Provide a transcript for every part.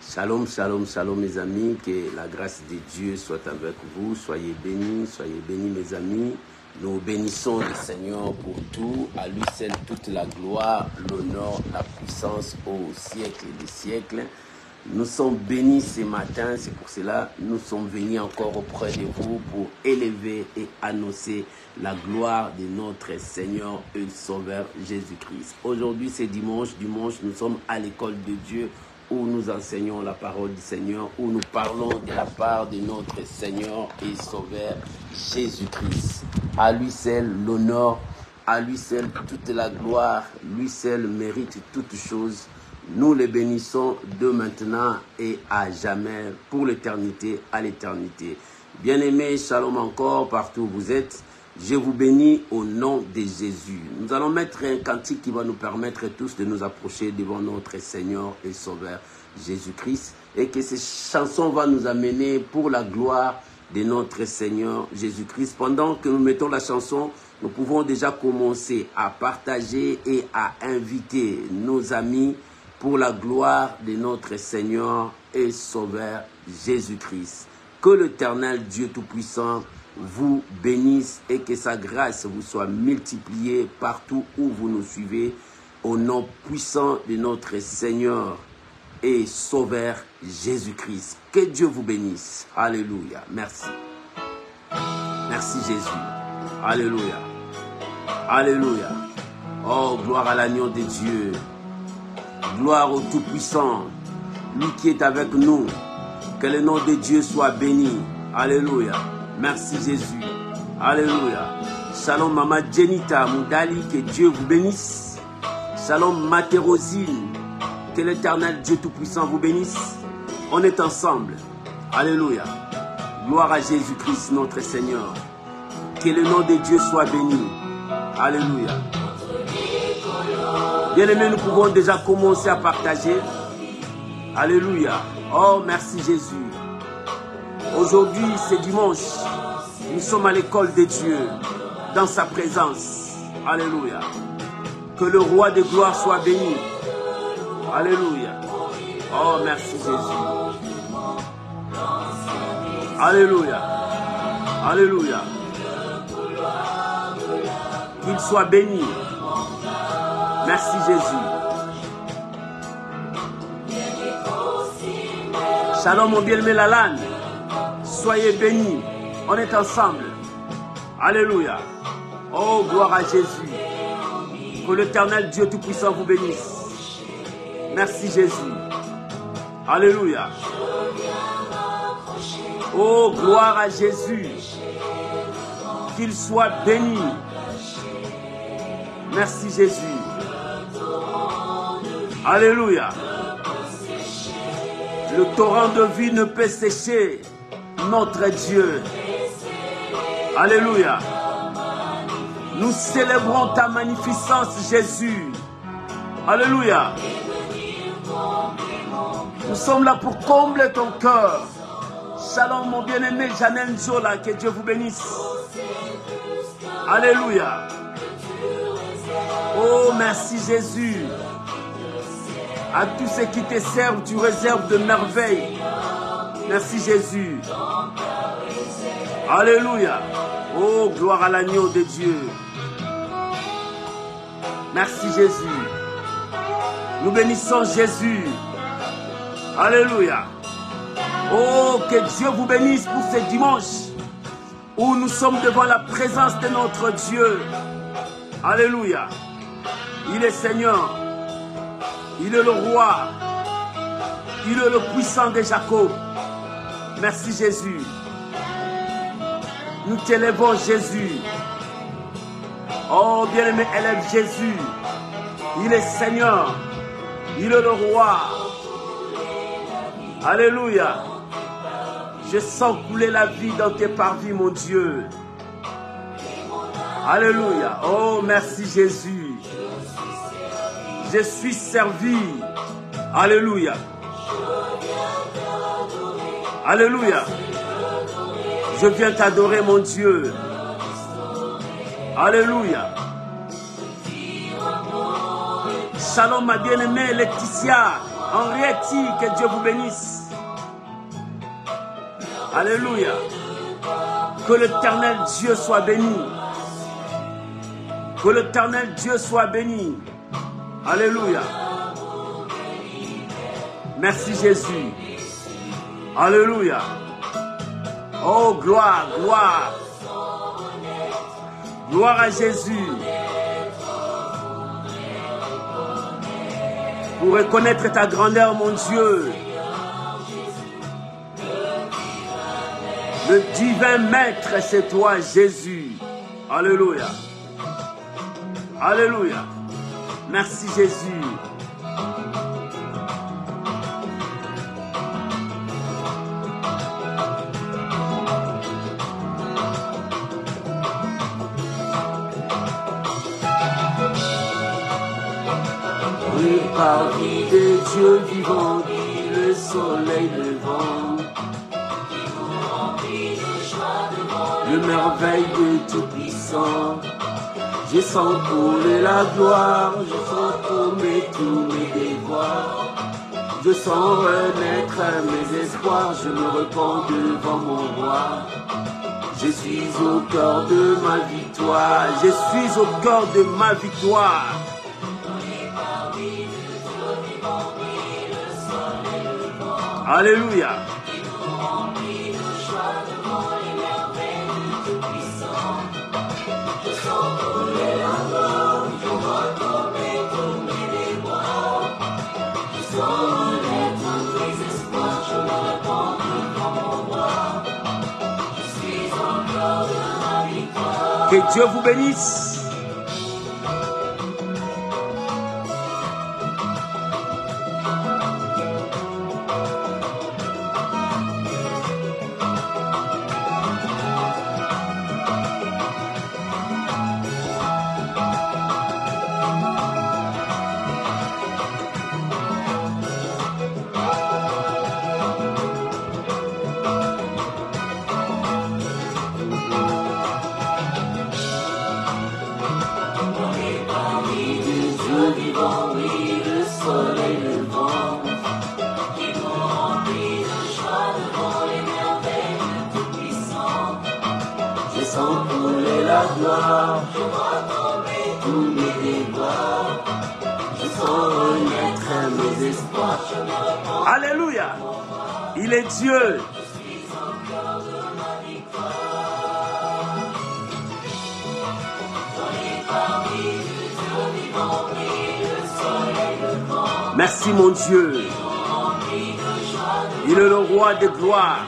Shalom, shalom, shalom mes amis, que la grâce de Dieu soit avec vous, soyez bénis mes amis. Nous bénissons le Seigneur pour tout, à lui seul toute la gloire, l'honneur, la puissance au siècle des siècles. Nous sommes bénis ce matin, c'est pour cela que nous sommes venus encore auprès de vous pour élever et annoncer la gloire de notre Seigneur et Sauveur Jésus-Christ. Aujourd'hui c'est dimanche, nous sommes à l'école de Dieu où nous enseignons la parole du Seigneur, où nous parlons de la part de notre Seigneur et Sauveur Jésus-Christ. À lui seul l'honneur, à lui seul toute la gloire, lui seul mérite toutes choses. Nous les bénissons de maintenant et à jamais, pour l'éternité, à l'éternité. Bien-aimés, shalom encore, partout où vous êtes. Je vous bénis au nom de Jésus. Nous allons mettre un cantique qui va nous permettre tous de nous approcher devant notre Seigneur et Sauveur Jésus-Christ. Et que cette chanson va nous amener pour la gloire de notre Seigneur Jésus-Christ. Pendant que nous mettons la chanson, nous pouvons déjà commencer à partager et à inviter nos amis pour la gloire de notre Seigneur et Sauveur Jésus-Christ. Que l'Éternel Dieu Tout-Puissant vous bénisse et que sa grâce vous soit multipliée partout où vous nous suivez, au nom puissant de notre Seigneur et Sauveur Jésus-Christ. Que Dieu vous bénisse. Alléluia. Merci. Merci Jésus. Alléluia. Alléluia. Oh, gloire à l'agneau de Dieu. Gloire au Tout-Puissant, lui qui est avec nous. Que le nom de Dieu soit béni. Alléluia. Merci Jésus. Alléluia. Shalom Mama Jenita Moudali, que Dieu vous bénisse. Shalom Matérosine, que l'Éternel Dieu Tout-Puissant vous bénisse. On est ensemble. Alléluia. Gloire à Jésus-Christ notre Seigneur. Que le nom de Dieu soit béni. Alléluia. Bien-aimés, nous pouvons déjà commencer à partager. Alléluia. Oh, merci Jésus. Aujourd'hui, c'est dimanche. Nous sommes à l'école de Dieu, dans sa présence. Alléluia. Que le roi de gloire soit béni. Alléluia. Oh, merci Jésus. Alléluia. Alléluia. Qu'il soit béni. Merci Jésus. Shalom mon bien-aimé Lalane. Soyez bénis. On est ensemble. Alléluia. Oh, gloire à Jésus. Que l'Éternel Dieu Tout-Puissant vous bénisse. Merci Jésus. Alléluia. Oh, gloire à Jésus. Qu'il soit béni. Merci Jésus. Alléluia. Le torrent de vie ne peut sécher notre Dieu. Alléluia. Nous célébrons ta magnificence, Jésus. Alléluia. Nous sommes là pour combler ton cœur. Shalom mon bien-aimé Janelle Zola, que Dieu vous bénisse. Alléluia. Oh, merci Jésus. À tous ceux qui te servent, tu réserves de merveilles. Merci Jésus. Alléluia. Oh, gloire à l'agneau de Dieu. Merci Jésus. Nous bénissons Jésus. Alléluia. Oh, que Dieu vous bénisse pour ce dimanche où nous sommes devant la présence de notre Dieu. Alléluia. Il est Seigneur. Il est le roi. Il est le puissant de Jacob. Merci Jésus. Nous t'élèvons Jésus. Oh bien-aimé, élève Jésus. Il est Seigneur. Il est le roi. Alléluia. Je sens couler la vie dans tes parvis, mon Dieu. Alléluia. Oh, merci Jésus. Je suis servi. Alléluia. Alléluia. Je viens t'adorer, mon Dieu. Alléluia. Shalom, ma bien-aimée Laetitia. Henriette, que Dieu vous bénisse. Alléluia. Que l'Éternel Dieu soit béni. Que l'Éternel Dieu soit béni. Alléluia. Merci Jésus. Alléluia. Oh, gloire, gloire. Gloire à Jésus. Pour reconnaître ta grandeur, mon Dieu. Le divin maître, c'est toi, Jésus. Alléluia. Alléluia. Merci, Jésus. Oui, parmi des dieux vivants, le soleil levant, le merveille de Tout-Puissant. Je sens couler la gloire, je sens tomber tous mes devoirs. Je sens renaître mes espoirs, je me repens devant mon roi. Je suis au cœur de ma victoire, je suis au cœur de ma victoire. Alléluia. Que Dieu vous bénisse. Alléluia. Il est Dieu. Merci mon Dieu. Il est le roi de gloire.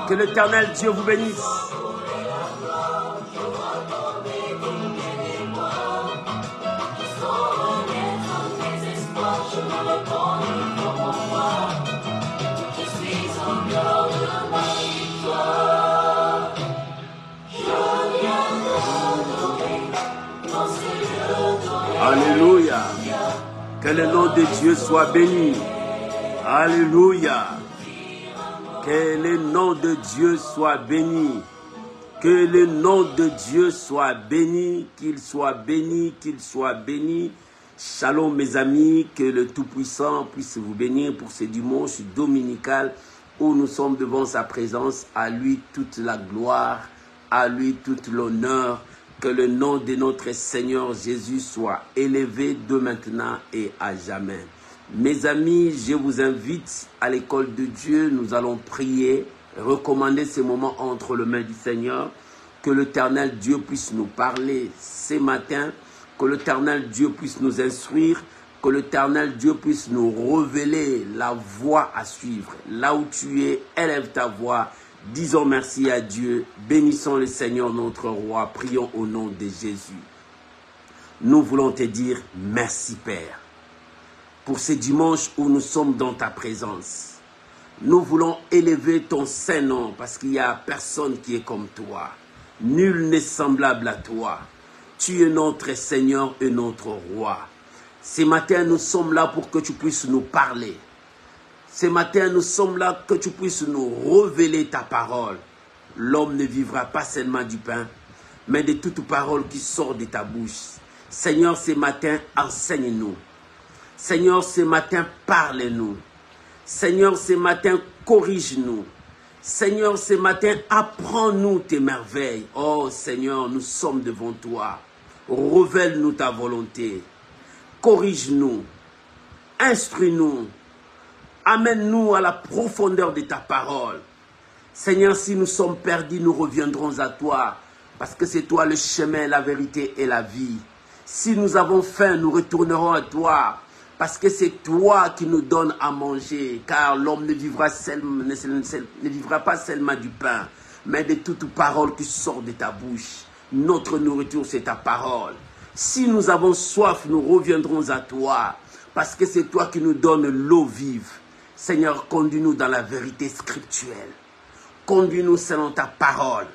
Que l'Éternel Dieu vous bénisse. Alléluia. Que le nom de Dieu soit béni. Alléluia. Que le nom de Dieu soit béni. Que le nom de Dieu soit béni. Qu'il soit béni, qu'il soit béni. Shalom mes amis. Que le Tout-Puissant puisse vous bénir pour ce dimanche dominical où nous sommes devant sa présence. À lui toute la gloire. À lui toute l'honneur. Que le nom de notre Seigneur Jésus soit élevé de maintenant et à jamais. Mes amis, je vous invite à l'école de Dieu. Nous allons prier, recommander ces moments entre les mains du Seigneur. Que l'Éternel Dieu puisse nous parler ce matin. Que l'Éternel Dieu puisse nous instruire. Que l'Éternel Dieu puisse nous révéler la voie à suivre. Là où tu es, élève ta voix. Disons merci à Dieu, bénissons le Seigneur notre roi, prions au nom de Jésus. Nous voulons te dire merci Père, pour ce dimanche où nous sommes dans ta présence. Nous voulons élever ton saint nom parce qu'il n'y a personne qui est comme toi. Nul n'est semblable à toi. Tu es notre Seigneur et notre roi. Ce matin, nous sommes là pour que tu puisses nous parler. Ce matin, nous sommes là que tu puisses nous révéler ta parole. L'homme ne vivra pas seulement du pain, mais de toute parole qui sort de ta bouche. Seigneur, ce matin, enseigne-nous. Seigneur, ce matin, parle-nous. Seigneur, ce matin, corrige-nous. Seigneur, ce matin, apprends-nous tes merveilles. Oh Seigneur, nous sommes devant toi. Révèle-nous ta volonté. Corrige-nous. Instruis-nous. Amène-nous à la profondeur de ta parole. Seigneur, si nous sommes perdus, nous reviendrons à toi. Parce que c'est toi le chemin, la vérité et la vie. Si nous avons faim, nous retournerons à toi. Parce que c'est toi qui nous donnes à manger. Car l'homme ne vivra pas seulement du pain, mais de toute parole qui sort de ta bouche. Notre nourriture, c'est ta parole. Si nous avons soif, nous reviendrons à toi. Parce que c'est toi qui nous donnes l'eau vive. Seigneur, conduis-nous dans la vérité scripturelle. Conduis-nous selon ta parole.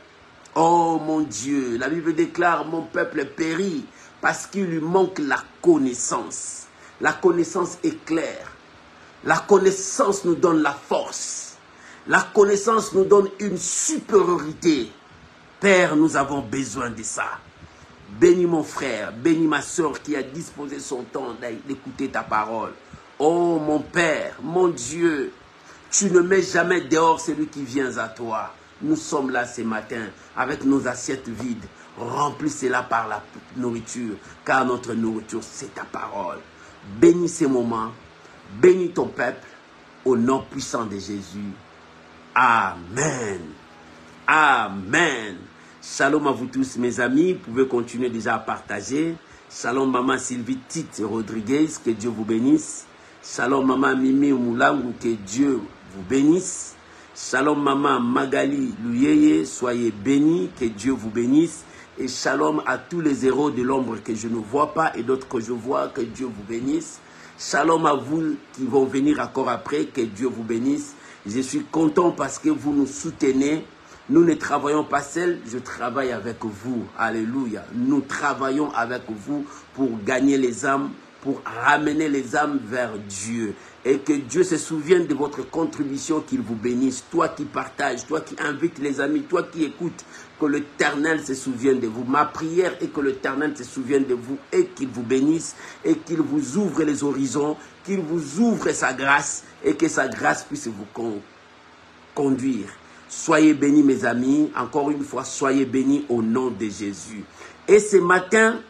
Oh mon Dieu, la Bible déclare, mon peuple périt parce qu'il lui manque la connaissance. La connaissance est claire. La connaissance nous donne la force. La connaissance nous donne une supériorité. Père, nous avons besoin de ça. Bénis mon frère, bénis ma soeur qui a disposé son temps d'écouter ta parole. Oh mon Père, mon Dieu, tu ne mets jamais dehors celui qui vient à toi. Nous sommes là ce matin avec nos assiettes vides. Remplis-les par la nourriture, car notre nourriture, c'est ta parole. Bénis ces moments, bénis ton peuple, au nom puissant de Jésus. Amen. Amen. Shalom à vous tous mes amis, vous pouvez continuer déjà à partager. Shalom maman Sylvie Tite Rodriguez, que Dieu vous bénisse. Shalom maman Mimi Moulangu, que Dieu vous bénisse. Shalom maman Magali Louyeye, soyez bénis, que Dieu vous bénisse. Et shalom à tous les héros de l'ombre que je ne vois pas et d'autres que je vois, que Dieu vous bénisse. Shalom à vous qui vont venir encore après, que Dieu vous bénisse. Je suis content parce que vous nous soutenez. Nous ne travaillons pas seuls, je travaille avec vous. Alléluia. Nous travaillons avec vous pour gagner les âmes, pour ramener les âmes vers Dieu. Et que Dieu se souvienne de votre contribution, qu'il vous bénisse. Toi qui partages, toi qui invites les amis, toi qui écoutes, que l'Éternel se souvienne de vous. Ma prière est que l'Éternel se souvienne de vous et qu'il vous bénisse et qu'il vous ouvre les horizons, qu'il vous ouvre sa grâce et que sa grâce puisse vous conduire. Soyez bénis mes amis, encore une fois, soyez bénis au nom de Jésus. Et ce matin,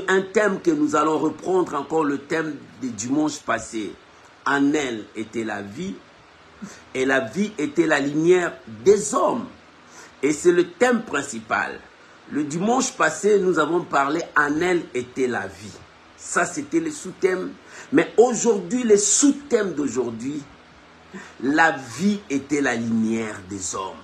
un thème que nous allons reprendre encore le thème du dimanche passé. En elle était la vie, et la vie était la lumière des hommes. Et c'est le thème principal. Le dimanche passé, nous avons parlé en elle était la vie. Ça, c'était le sous-thème. Mais aujourd'hui, le sous-thème d'aujourd'hui, la vie était la lumière des hommes.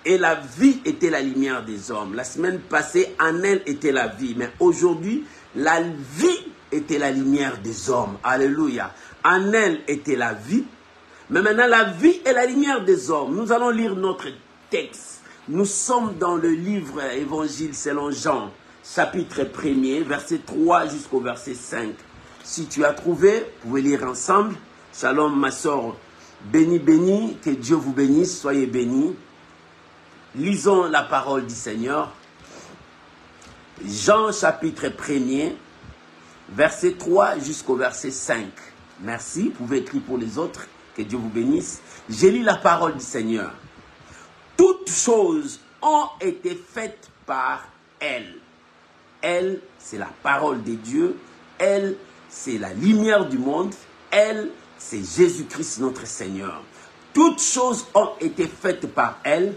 Et la vie était la lumière des hommes. La semaine passée, en elle était la vie. Mais aujourd'hui, la vie était la lumière des hommes. Alléluia. En elle était la vie. Mais maintenant, la vie est la lumière des hommes. Nous allons lire notre texte. Nous sommes dans le livre Évangile selon Jean, chapitre 1er, verset 3 jusqu'au verset 5. Si tu as trouvé, vous pouvez lire ensemble. Shalom ma soeur, béni, béni, que Dieu vous bénisse, soyez bénis. Lisons la parole du Seigneur. Jean chapitre 1er, verset 3 jusqu'au verset 5. Merci, vous pouvez écrire pour les autres, que Dieu vous bénisse. J'ai lu la parole du Seigneur. Toutes choses ont été faites par elle. Elle, c'est la parole de Dieu. Elle, c'est la lumière du monde. Elle, c'est Jésus-Christ notre Seigneur. Toutes choses ont été faites par elle.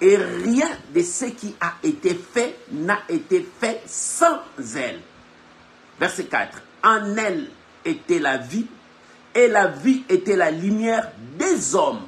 Et rien de ce qui a été fait n'a été fait sans elle. Verset 4. En elle était la vie, et la vie était la lumière des hommes.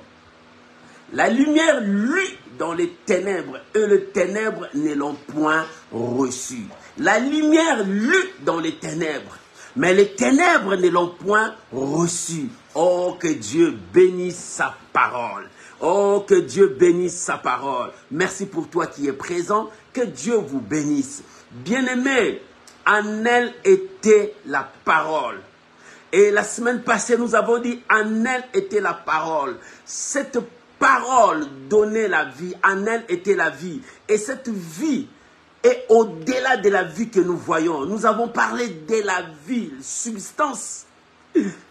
La lumière luit dans les ténèbres, et les ténèbres ne l'ont point reçue. La lumière luit dans les ténèbres, mais les ténèbres ne l'ont point reçue. Oh, que Dieu bénisse sa parole. Oh, que Dieu bénisse sa parole. Merci pour toi qui es présent. Que Dieu vous bénisse. Bien-aimés, en elle était la parole. Et la semaine passée, nous avons dit, en elle était la parole. Cette parole donnait la vie. En elle était la vie. Et cette vie est au-delà de la vie que nous voyons. Nous avons parlé de la vie, substance,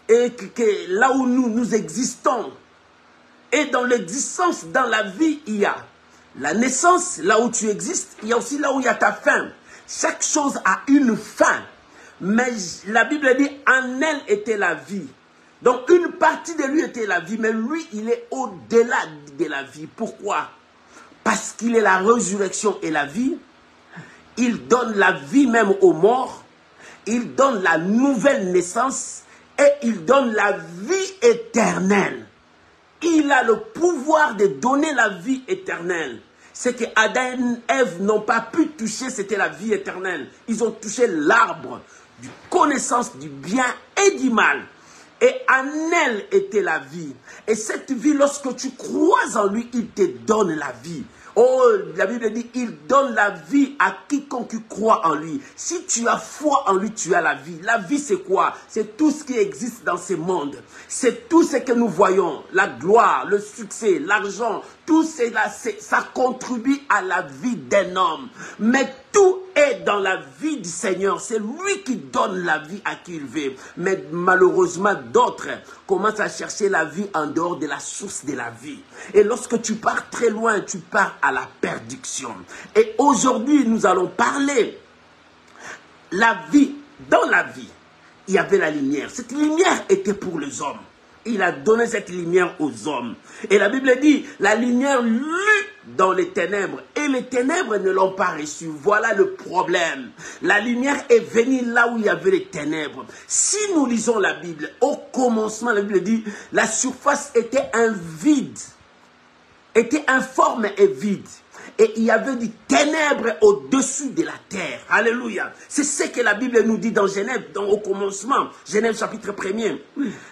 et que là où nous existons, et dans l'existence, dans la vie, il y a la naissance, là où tu existes, il y a aussi là où il y a ta fin. Chaque chose a une fin. Mais la Bible dit, en elle était la vie. Donc une partie de lui était la vie, mais lui, il est au-delà de la vie. Pourquoi? Parce qu'il est la résurrection et la vie. Il donne la vie même aux morts. Il donne la nouvelle naissance. Et il donne la vie éternelle. Il a le pouvoir de donner la vie éternelle. Ce que Adam et Ève n'ont pas pu toucher, c'était la vie éternelle. Ils ont touché l'arbre de connaissance du bien et du mal. Et en elle était la vie. Et cette vie, lorsque tu crois en lui, il te donne la vie. Oh, la Bible dit, il donne la vie à quiconque croit en lui. Si tu as foi en lui, tu as la vie. La vie, c'est quoi? C'est tout ce qui existe dans ce monde. C'est tout ce que nous voyons. La gloire, le succès, l'argent, tout cela, ça contribue à la vie d'un homme. Mais tout est dans la vie du Seigneur. C'est lui qui donne la vie à qui il veut. Mais malheureusement, d'autres commencent à chercher la vie en dehors de la source de la vie. Et lorsque tu pars très loin, tu pars à la perdition. Et aujourd'hui, nous allons parler la vie. Dans la vie, il y avait la lumière. Cette lumière était pour les hommes. Il a donné cette lumière aux hommes. Et la Bible dit, la lumière lut dans les ténèbres. Et les ténèbres ne l'ont pas reçue. Voilà le problème. La lumière est venue là où il y avait les ténèbres. Si nous lisons la Bible, au commencement, la Bible dit, la surface était un vide. Était informe et vide. Et il y avait des ténèbres au-dessus de la terre. Alléluia. C'est ce que la Bible nous dit dans Genèse, au commencement. Genèse chapitre 1er.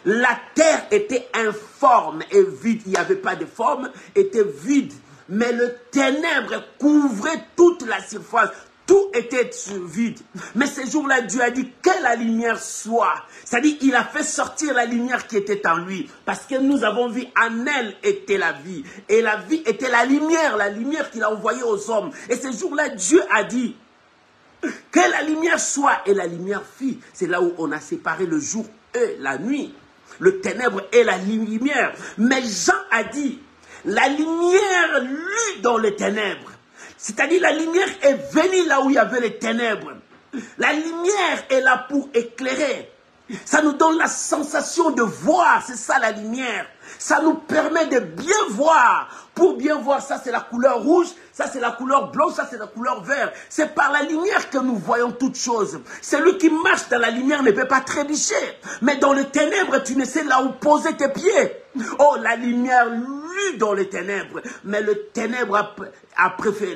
La terre était informe et vide. Il n'y avait pas de forme, était vide. Mais le ténèbre couvrait toute la surface. Tout était vide. Mais ce jour-là, Dieu a dit que la lumière soit. C'est-à-dire, il a fait sortir la lumière qui était en lui. Parce que nous avons vu, en elle était la vie. Et la vie était la lumière qu'il a envoyée aux hommes. Et ce jour-là, Dieu a dit que la lumière soit. Et la lumière fit. C'est là où on a séparé le jour et la nuit. Le ténèbre et la lumière. Mais Jean a dit, la lumière lut dans les ténèbres. C'est-à-dire la lumière est venue là où il y avait les ténèbres. La lumière est là pour éclairer. Ça nous donne la sensation de voir, c'est ça la lumière. Ça nous permet de bien voir. Pour bien voir, ça c'est la couleur rouge, ça c'est la couleur blanche, ça c'est la couleur verte. C'est par la lumière que nous voyons toutes choses. Celui qui marche dans la lumière ne peut pas trébucher. Mais dans les ténèbres, tu ne sais là où poser tes pieds. Oh, la lumière lut dans les ténèbres. Mais le ténèbre a préféré,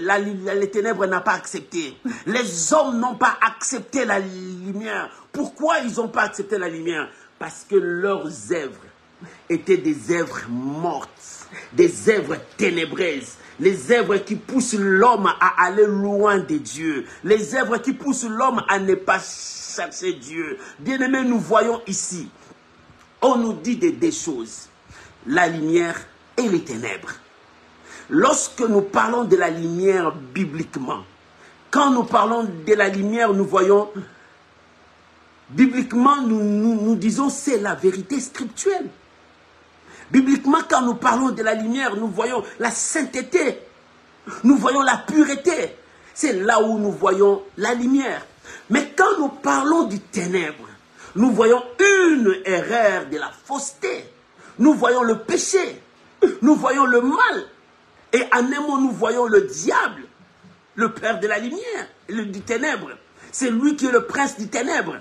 les ténèbres n'ont pas accepté. Les hommes n'ont pas accepté la lumière. Pourquoi ils n'ont pas accepté la lumière? Parce que leurs œuvres étaient des œuvres mortes, des œuvres ténébreuses, les œuvres qui poussent l'homme à aller loin de Dieu, les œuvres qui poussent l'homme à ne pas chercher Dieu. Bien-aimés, nous voyons ici, on nous dit des choses, la lumière et les ténèbres. Lorsque nous parlons de la lumière bibliquement, quand nous parlons de la lumière, nous voyons, bibliquement, nous disons c'est la vérité scripturelle. Bibliquement, quand nous parlons de la lumière, nous voyons la sainteté, nous voyons la pureté. C'est là où nous voyons la lumière. Mais quand nous parlons du ténèbre, nous voyons une erreur de la fausseté. Nous voyons le péché, nous voyons le mal. Et en un mot, nous voyons le diable, le père de la lumière, du ténèbre. C'est lui qui est le prince du ténèbre.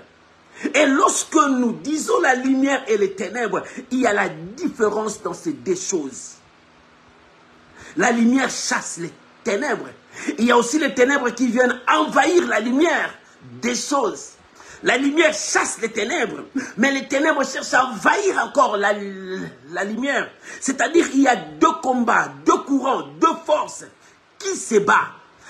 Et lorsque nous disons la lumière et les ténèbres, il y a la différence dans ces deux choses. La lumière chasse les ténèbres. Il y a aussi les ténèbres qui viennent envahir la lumière des choses. La lumière chasse les ténèbres, mais les ténèbres cherchent à envahir encore la lumière. C'est-à-dire qu'il y a deux combats, deux courants, deux forces qui se battent.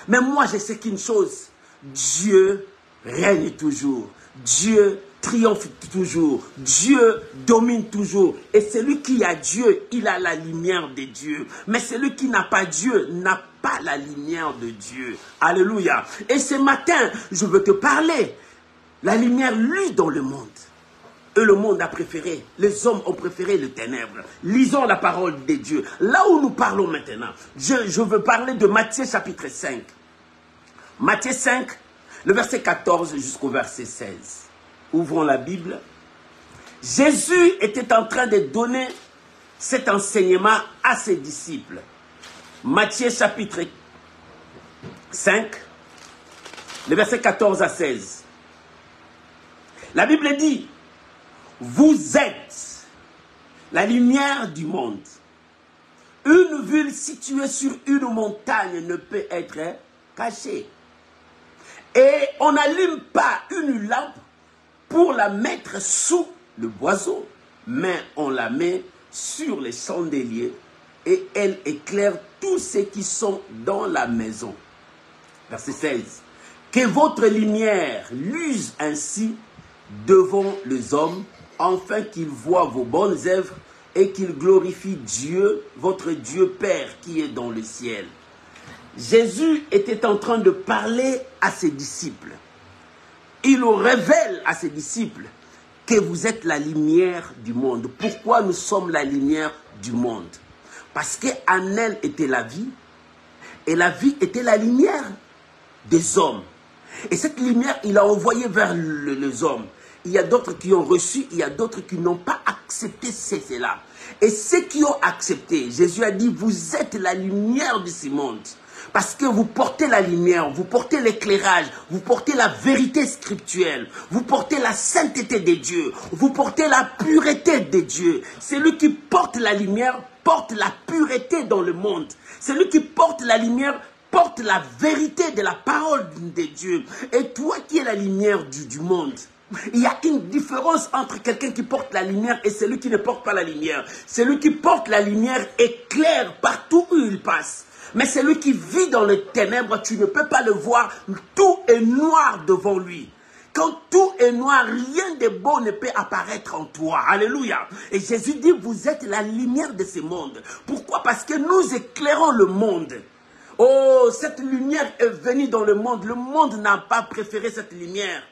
Mais moi, je sais qu'une chose, Dieu règne toujours. Dieu triomphe toujours. Dieu domine toujours. Et celui qui a Dieu, il a la lumière de Dieu. Mais celui qui n'a pas Dieu n'a pas la lumière de Dieu. Alléluia. Et ce matin, je veux te parler. La lumière luit dans le monde. Et le monde a préféré, les hommes ont préféré les ténèbres. Lisons la parole de Dieu. Là où nous parlons maintenant, je veux parler de Matthieu chapitre 5. Matthieu 5, le verset 14 jusqu'au verset 16. Ouvrons la Bible. Jésus était en train de donner cet enseignement à ses disciples. Matthieu chapitre 5, le verset 14 à 16. La Bible dit, vous êtes la lumière du monde. Une ville située sur une montagne ne peut être cachée. Et on n'allume pas une lampe pour la mettre sous le boiseau, mais on la met sur les chandeliers et elle éclaire tous ceux qui sont dans la maison. Verset 16. Que votre lumière luise ainsi devant les hommes, afin qu'ils voient vos bonnes œuvres et qu'ils glorifient Dieu, votre Dieu Père qui est dans le ciel. Jésus était en train de parler à ses disciples. Il révèle à ses disciples que vous êtes la lumière du monde. Pourquoi nous sommes la lumière du monde? Parce qu'en elle était la vie, et la vie était la lumière des hommes. Et cette lumière, il a envoyé vers les hommes. Il y a d'autres qui ont reçu, il y a d'autres qui n'ont pas accepté cela. Et ceux qui ont accepté, Jésus a dit, vous êtes la lumière de ce monde. Parce que vous portez la lumière, vous portez l'éclairage, vous portez la vérité scriptuelle, vous portez la sainteté de Dieu, vous portez la pureté de Dieu. Celui qui porte la lumière porte la pureté dans le monde. Celui qui porte la lumière porte la vérité de la parole de Dieu. Et toi qui es la lumière du monde, il y a une différence entre quelqu'un qui porte la lumière et celui qui ne porte pas la lumière. Celui qui porte la lumière éclaire partout où il passe. Mais celui qui vit dans les ténèbres, tu ne peux pas le voir. Tout est noir devant lui. Quand tout est noir, rien de beau ne peut apparaître en toi. Alléluia. Et Jésus dit, vous êtes la lumière de ce monde. Pourquoi? Parce que nous éclairons le monde. Oh, cette lumière est venue dans le monde. Le monde n'a pas préféré cette lumière.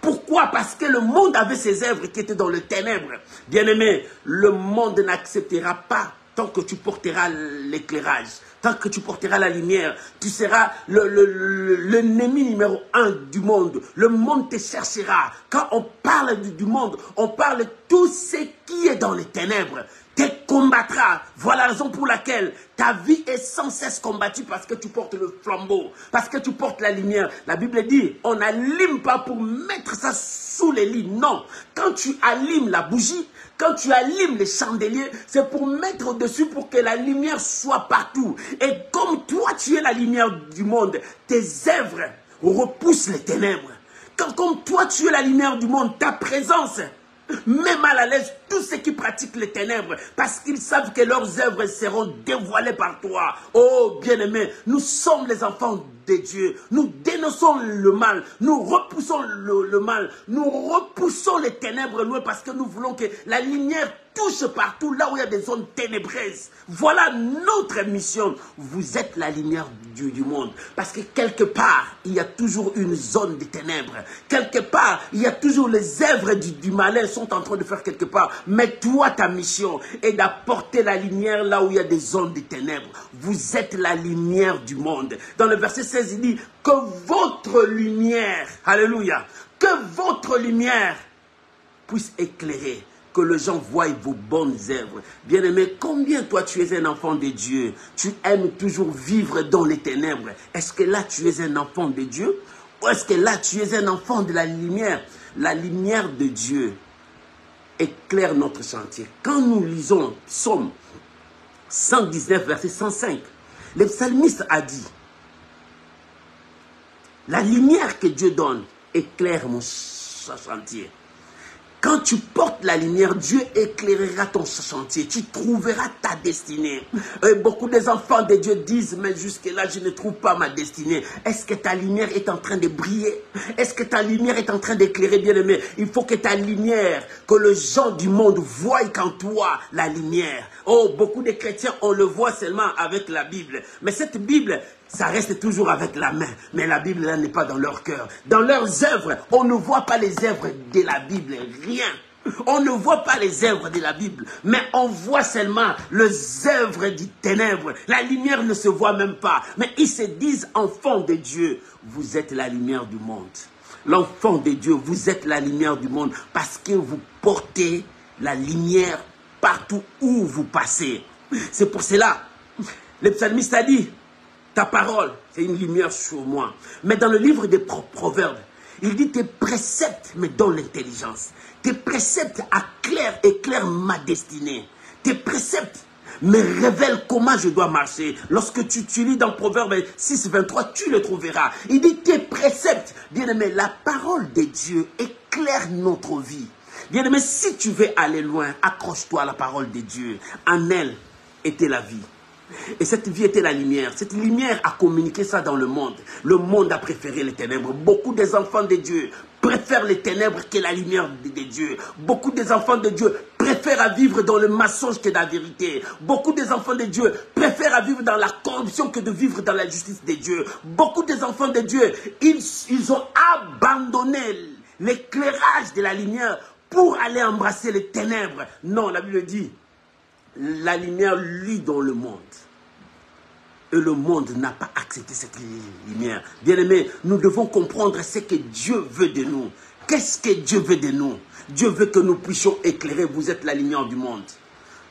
Pourquoi? Parce que le monde avait ses œuvres qui étaient dans le ténèbre. Bien-aimé, le monde n'acceptera pas tant que tu porteras l'éclairage, tant que tu porteras la lumière. Tu seras l'ennemi numéro 1 du monde. Le monde te cherchera. Quand on parle du monde, on parle de tout ce qui est dans les ténèbres. Te combattra. Voilà la raison pour laquelle ta vie est sans cesse combattue, parce que tu portes le flambeau, parce que tu portes la lumière. La Bible dit, on n'allume pas pour mettre ça sous les lits. Non, quand tu allumes la bougie, quand tu allumes les chandeliers, c'est pour mettre au-dessus pour que la lumière soit partout. Et comme toi, tu es la lumière du monde, tes œuvres repoussent les ténèbres. Comme toi, tu es la lumière du monde, ta présence met mal à l'aise tous ceux qui pratiquent les ténèbres, parce qu'ils savent que leurs œuvres seront dévoilées par toi. Oh bien-aimé, nous sommes les enfants de Dieu. Nous dénonçons le mal, nous repoussons le mal, nous repoussons les ténèbres loin, parce que nous voulons que la lumière touche partout là où il y a des zones ténébreuses. Voilà notre mission. Vous êtes la lumière du monde. Parce que quelque part, il y a toujours une zone de ténèbres. Quelque part, il y a toujours les œuvres du malin sont en train de faire quelque part. Mais toi, ta mission est d'apporter la lumière là où il y a des zones de ténèbres. Vous êtes la lumière du monde. Dans le verset 16, il dit que votre lumière, alléluia, que votre lumière puisse éclairer, que les gens voient vos bonnes œuvres. Bien-aimé, combien toi tu es un enfant de Dieu? Tu aimes toujours vivre dans les ténèbres. Est-ce que là tu es un enfant de Dieu? Ou est-ce que là tu es un enfant de la lumière? La lumière de Dieu éclaire notre chantier. Quand nous lisons Psaume 119, verset 105, le psalmiste a dit, la lumière que Dieu donne éclaire mon chantier. Quand tu portes la lumière, Dieu éclairera ton chantier. Tu trouveras ta destinée. Et beaucoup des enfants de Dieu disent, mais jusque-là, je ne trouve pas ma destinée. Est-ce que ta lumière est en train de briller? Est-ce que ta lumière est en train d'éclairer, bien-aimé? Il faut que ta lumière, que les gens du monde voient qu'en toi la lumière. Oh, beaucoup de chrétiens, on le voit seulement avec la Bible. Mais cette Bible, ça reste toujours avec la main. Mais la Bible, là, n'est pas dans leur cœur. Dans leurs œuvres, on ne voit pas les œuvres de la Bible. Rien. On ne voit pas les œuvres de la Bible. Mais on voit seulement les œuvres du ténèbre. La lumière ne se voit même pas. Mais ils se disent enfants de Dieu. Vous êtes la lumière du monde. L'enfant de Dieu, vous êtes la lumière du monde. Parce que vous portez la lumière partout où vous passez. C'est pour cela, le psalmiste a dit, ta parole, c'est une lumière sur moi. Mais dans le livre des Proverbes, il dit tes préceptes me donnent l'intelligence. Tes préceptes éclairent ma destinée. Tes préceptes me révèlent comment je dois marcher. Lorsque tu lis dans Proverbes 6, 23, tu le trouveras. Il dit tes préceptes, bien-aimé, la parole de Dieu éclaire notre vie. Bien-aimé, si tu veux aller loin, accroche-toi à la parole de Dieu. En elle était la vie. Et cette vie était la lumière. Cette lumière a communiqué ça dans le monde. Le monde a préféré les ténèbres. Beaucoup des enfants de Dieu préfèrent les ténèbres que la lumière de Dieu. Beaucoup des enfants de Dieu préfèrent à vivre dans le mensonge que dans la vérité. Beaucoup des enfants de Dieu préfèrent à vivre dans la corruption que de vivre dans la justice de Dieu. Beaucoup des enfants de Dieu, ils ont abandonné l'éclairage de la lumière pour aller embrasser les ténèbres. Non, la Bible dit, la lumière luit dans le monde. Et le monde n'a pas accepté cette lumière. Bien-aimés, nous devons comprendre ce que Dieu veut de nous. Qu'est-ce que Dieu veut de nous? Dieu veut que nous puissions éclairer. Vous êtes la lumière du monde.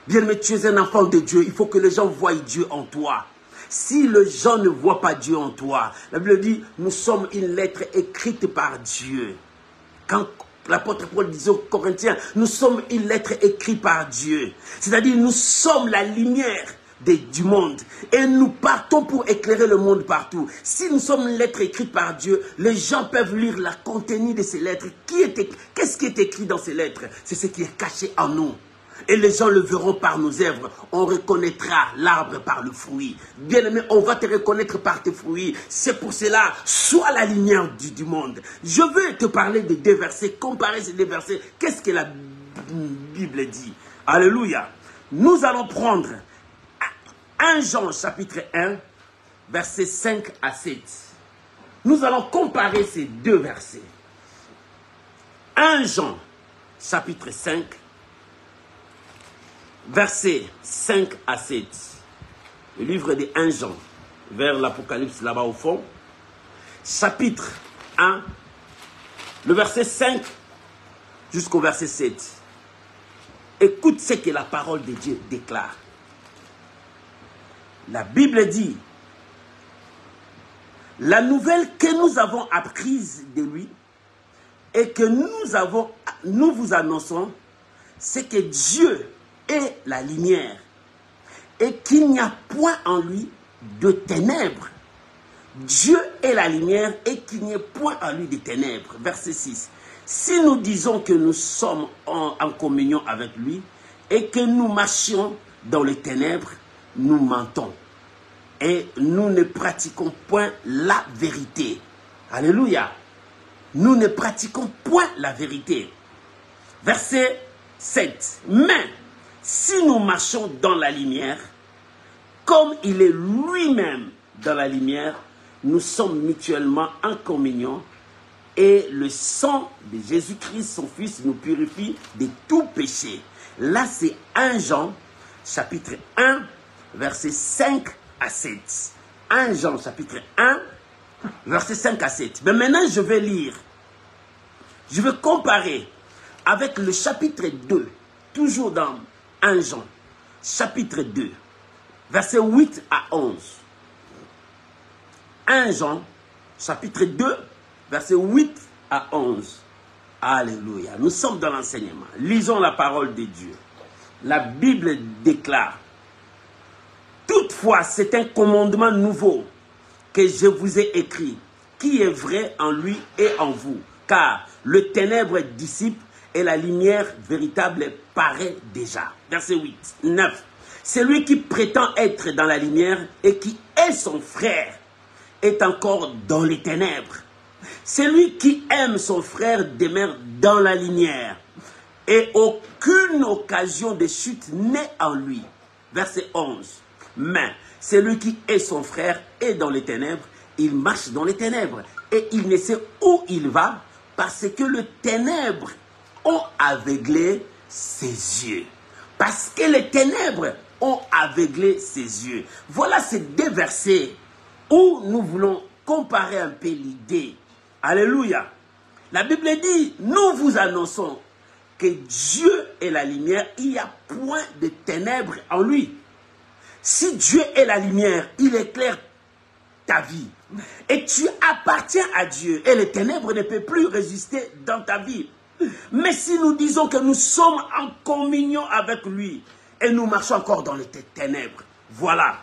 Bien-aimé, tu es un enfant de Dieu. Il faut que les gens voient Dieu en toi. Si les gens ne voient pas Dieu en toi, la Bible dit, nous sommes une lettre écrite par Dieu. Quand l'apôtre Paul disait aux Corinthiens, nous sommes une lettre écrite par Dieu. C'est-à-dire, nous sommes la lumière du monde. Et nous partons pour éclairer le monde partout. Si nous sommes une lettre écrite par Dieu, les gens peuvent lire la contenu de ces lettres. Qu'est-ce qui est écrit dans ces lettres? C'est ce qui est caché en nous. Et les gens le verront par nos œuvres. On reconnaîtra l'arbre par le fruit. Bien-aimé, on va te reconnaître par tes fruits. C'est pour cela, sois la lumière du monde. Je veux te parler de deux versets, comparer ces deux versets. Qu'est-ce que la Bible dit? Alléluia. Nous allons prendre 1 Jean chapitre 1, versets 5 à 7. Nous allons comparer ces deux versets. 1 Jean chapitre 5, versets 5 à 7. Le livre de 1 Jean, vers l'Apocalypse là-bas au fond. Chapitre 1, le verset 5 jusqu'au verset 7. Écoute ce que la parole de Dieu déclare. La Bible dit, la nouvelle que nous avons apprise de lui et que nous vous annonçons, c'est que Dieu est la lumière et qu'il n'y a point en lui de ténèbres. Dieu est la lumière et qu'il n'y ait point en lui de ténèbres. Verset 6. Si nous disons que nous sommes en communion avec lui et que nous marchions dans les ténèbres, nous mentons et nous ne pratiquons point la vérité. Alléluia. Nous ne pratiquons point la vérité. Verset 7. Mais si nous marchons dans la lumière, comme il est lui-même dans la lumière, nous sommes mutuellement en communion et le sang de Jésus-Christ, son Fils, nous purifie de tout péché. Là, c'est 1 Jean, chapitre 1, versets 5 à 7. 1 Jean, chapitre 1, versets 5 à 7. Mais maintenant, je vais lire. Je vais comparer avec le chapitre 2, toujours dans 1 Jean, chapitre 2, versets 8 à 11. 1 Jean, chapitre 2, versets 8 à 11. Alléluia. Nous sommes dans l'enseignement. Lisons la parole de Dieu. La Bible déclare, toutefois, c'est un commandement nouveau que je vous ai écrit, qui est vrai en lui et en vous. Car le ténèbre dissipe et la lumière véritable paraît déjà. Verset 8, 9. Celui qui prétend être dans la lumière et qui est son frère est encore dans les ténèbres. Celui qui aime son frère demeure dans la lumière et aucune occasion de chute n'est en lui. Verset 11. Mais celui qui est son frère est dans les ténèbres, il marche dans les ténèbres et il ne sait où il va parce que les ténèbres ont aveuglé ses yeux. Parce que les ténèbres ont aveuglé ses yeux. Voilà ces deux versets où nous voulons comparer un peu l'idée. Alléluia. La Bible dit, nous vous annonçons que Dieu est la lumière, il n'y a point de ténèbres en lui. Si Dieu est la lumière, il éclaire ta vie. Et tu appartiens à Dieu. Et les ténèbres ne peuvent plus résister dans ta vie. Mais si nous disons que nous sommes en communion avec lui, et nous marchons encore dans les ténèbres, voilà.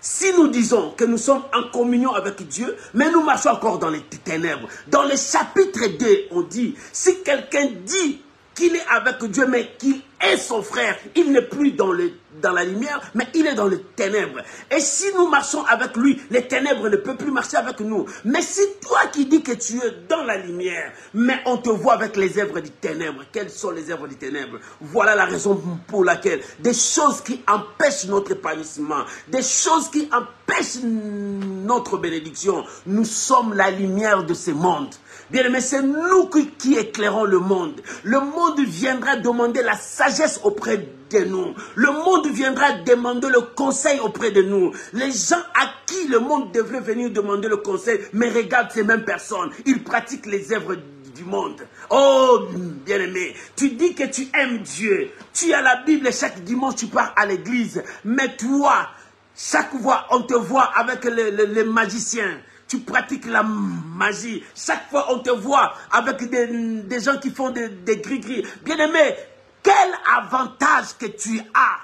Si nous disons que nous sommes en communion avec Dieu, mais nous marchons encore dans les ténèbres. Dans le chapitre 2, on dit, si quelqu'un dit qu'il est avec Dieu, mais qu'il est son frère, il n'est plus dans la lumière, mais il est dans les ténèbres. Et si nous marchons avec lui, les ténèbres ne peuvent plus marcher avec nous. Mais si toi qui dis que tu es dans la lumière, mais on te voit avec les œuvres des ténèbres, quelles sont les œuvres des ténèbres? Voilà la raison pour laquelle des choses qui empêchent notre épanouissement, des choses qui empêchent notre bénédiction, nous sommes la lumière de ce monde. Bien aimé, c'est nous qui éclairons le monde. Le monde viendra demander la sagesse auprès de nous. Le monde viendra demander le conseil auprès de nous. Les gens à qui le monde devrait venir demander le conseil, mais regarde ces mêmes personnes, ils pratiquent les œuvres du monde. Oh, bien-aimé, tu dis que tu aimes Dieu. Tu as la Bible, chaque dimanche tu pars à l'église. Mais toi, chaque fois on te voit avec les magiciens. Tu pratiques la magie. Chaque fois, on te voit avec des gens qui font des gris-gris. Bien-aimé, quel avantage que tu as.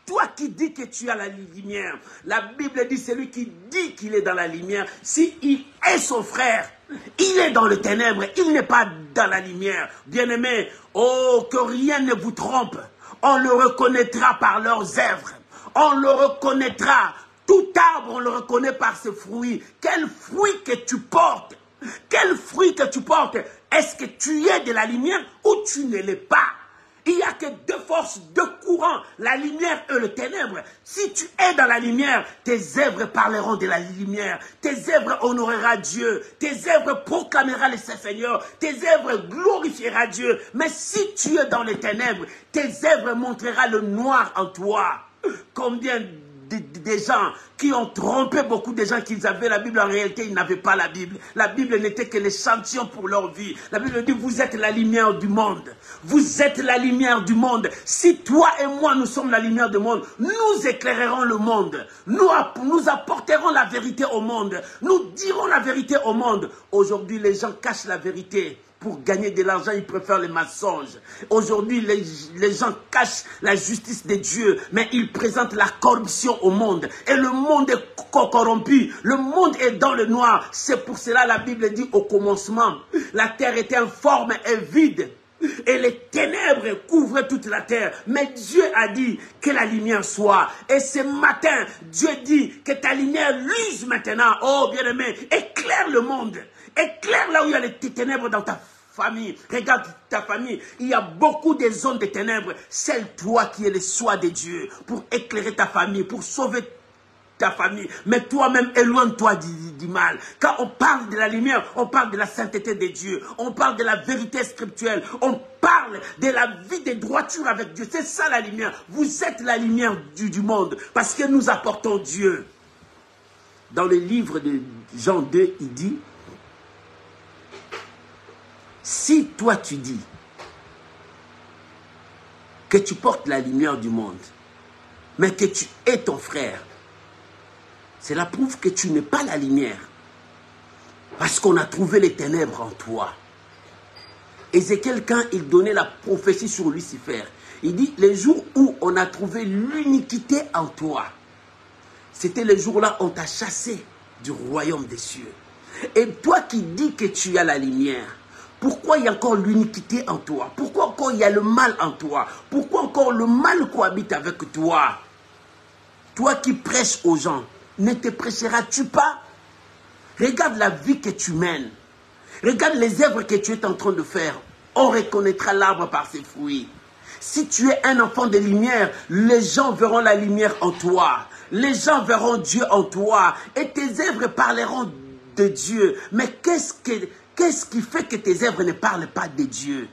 Toi qui dis que tu as la lumière. La Bible dit, celui qui dit qu'il est dans la lumière, s'il est son frère, il est dans le ténèbre, il n'est pas dans la lumière. Bien-aimé, oh, que rien ne vous trompe. On le reconnaîtra par leurs œuvres. On le reconnaîtra. Tout arbre, on le reconnaît par ses fruits. Quel fruit que tu portes? Quel fruit que tu portes? Est-ce que tu es de la lumière ou tu ne l'es pas? Il n'y a que deux forces, deux courants, la lumière et le ténèbre. Si tu es dans la lumière, tes œuvres parleront de la lumière. Tes œuvres honoreront Dieu. Tes œuvres proclameront le Seigneur. Tes œuvres glorifieront Dieu. Mais si tu es dans les ténèbres, tes œuvres montreront le noir en toi. Combien des gens qui ont trompé beaucoup de gens qu'ils avaient la Bible, en réalité ils n'avaient pas la Bible. La Bible n'était que l'échantillon pour leur vie. La Bible dit, vous êtes la lumière du monde. Vous êtes la lumière du monde. Si toi et moi nous sommes la lumière du monde, nous éclairerons le monde. Nous apporterons la vérité au monde. Nous dirons la vérité au monde. Aujourd'hui les gens cachent la vérité. Pour gagner de l'argent, ils préfèrent les mensonges. Aujourd'hui, les gens cachent la justice de Dieu, mais ils présentent la corruption au monde. Et le monde est corrompu. Le monde est dans le noir. C'est pour cela la Bible dit au commencement, la terre était informe et vide. Et les ténèbres couvraient toute la terre. Mais Dieu a dit que la lumière soit. Et ce matin, Dieu dit que ta lumière luise maintenant. Oh bien-aimé, éclaire le monde. Éclaire là où il y a les ténèbres dans ta famille. Regarde ta famille. Il y a beaucoup de zones de ténèbres. C'est toi qui es le soin de Dieu pour éclairer ta famille, pour sauver ta famille. Mais toi-même, éloigne-toi du mal. Quand on parle de la lumière, on parle de la sainteté de Dieu. On parle de la vérité scripturelle. On parle de la vie de droiture avec Dieu. C'est ça la lumière. Vous êtes la lumière du monde parce que nous apportons Dieu. Dans le livre de Jean 2, il dit, si toi tu dis que tu portes la lumière du monde, mais que tu es ton frère, cela prouve que tu n'es pas la lumière. Parce qu'on a trouvé les ténèbres en toi. Ézéchiel, quand il donnait la prophétie sur Lucifer, il dit, les jours où on a trouvé l'iniquité en toi, c'était le jour-là où on t'a chassé du royaume des cieux. Et toi qui dis que tu as la lumière, Pourquoi il y a encore l'iniquité en toi? Pourquoi encore il y a le mal en toi? Pourquoi encore le mal cohabite avec toi? Toi qui prêches aux gens, ne te prêcheras-tu pas? Regarde la vie que tu mènes. Regarde les œuvres que tu es en train de faire. On reconnaîtra l'arbre par ses fruits. Si tu es un enfant de lumière, les gens verront la lumière en toi. Les gens verront Dieu en toi. Et tes œuvres parleront de Dieu. Mais qu'est-ce qui fait que tes œuvres ne parlent pas de Dieu?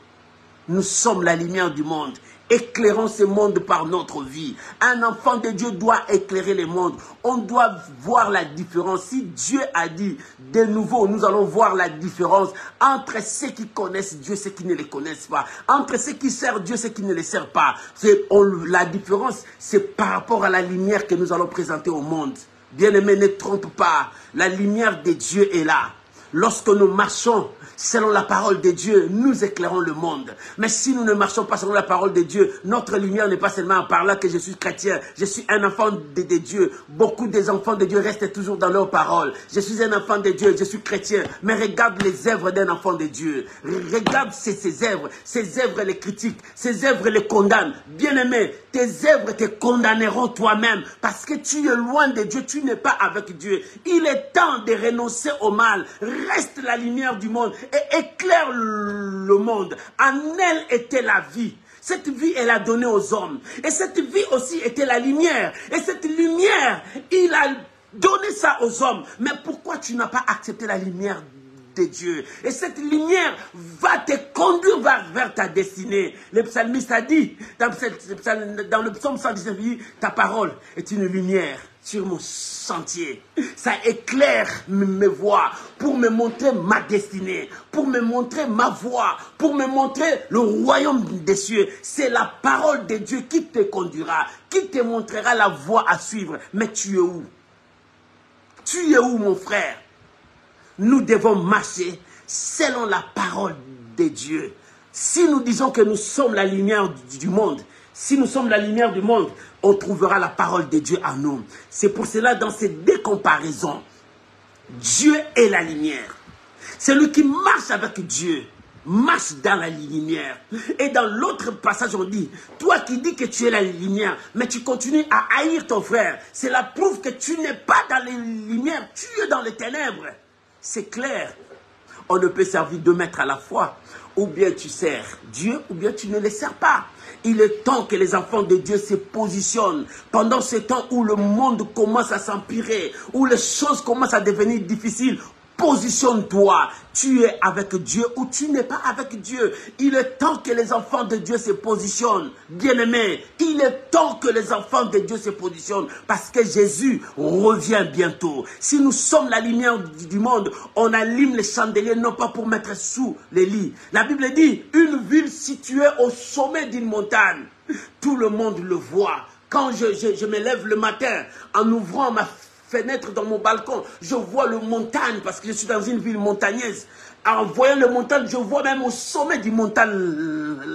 Nous sommes la lumière du monde. Éclairons ce monde par notre vie. Un enfant de Dieu doit éclairer le monde. On doit voir la différence. Si Dieu a dit de nouveau, nous allons voir la différence entre ceux qui connaissent Dieu et ceux qui ne le connaissent pas. Entre ceux qui servent Dieu et ceux qui ne le servent pas. La différence, c'est par rapport à la lumière que nous allons présenter au monde. Bien-aimés, ne trompe pas. La lumière de Dieu est là. Lorsque nous marchons selon la parole de Dieu, nous éclairons le monde. Mais si nous ne marchons pas selon la parole de Dieu, notre lumière n'est pas seulement par là que je suis chrétien, je suis un enfant de Dieu. Beaucoup des enfants de Dieu restent toujours dans leur parole. Je suis un enfant de Dieu, je suis chrétien. Mais regarde les œuvres d'un enfant de Dieu. Regarde ces œuvres les critiquent, ces œuvres les condamnent. Bien-aimé, tes œuvres te condamneront toi-même parce que tu es loin de Dieu, tu n'es pas avec Dieu. Il est temps de renoncer au mal. Reste la lumière du monde et éclaire le monde. En elle était la vie. Cette vie, elle a donné aux hommes. Et cette vie aussi était la lumière. Et cette lumière, il a donné ça aux hommes. Mais pourquoi tu n'as pas accepté la lumière de Dieu? Et cette lumière va te conduire vers ta destinée. Le psalmiste a dit, dans le psaume 119, il dit, ta parole est une lumière sur mon sentier. Ça éclaire mes voies pour me montrer ma destinée, pour me montrer ma voie, pour me montrer le royaume des cieux. C'est la parole de Dieu qui te conduira, qui te montrera la voie à suivre. Mais tu es où? Tu es où, mon frère? Nous devons marcher selon la parole de Dieu. Si nous disons que nous sommes la lumière du monde, si nous sommes la lumière du monde, on trouvera la parole de Dieu en nous. C'est pour cela, dans ces deux comparaisons, Dieu est la lumière. Celui qui marche avec Dieu marche dans la lumière. Et dans l'autre passage, on dit, toi qui dis que tu es la lumière, mais tu continues à haïr ton frère, cela prouve que tu n'es pas dans les lumières, tu es dans les ténèbres. C'est clair. On ne peut servir 2 maîtres à la fois. Ou bien tu sers Dieu, ou bien tu ne le sers pas. Il est temps que les enfants de Dieu se positionnent. Pendant ce temps où le monde commence à s'empirer, où les choses commencent à devenir difficiles, positionne-toi. Tu es avec Dieu ou tu n'es pas avec Dieu. Il est temps que les enfants de Dieu se positionnent. Bien-aimés, il est temps que les enfants de Dieu se positionnent parce que Jésus revient bientôt. Si nous sommes la lumière du monde, on allume les chandeliers non pas pour mettre sous les lits. La Bible dit, une ville située au sommet d'une montagne, tout le monde le voit. Quand je me lève le matin en ouvrant ma fenêtre dans mon balcon, je vois le montagne parce que je suis dans une ville montagneuse. En voyant le montagne, je vois même au sommet du montagne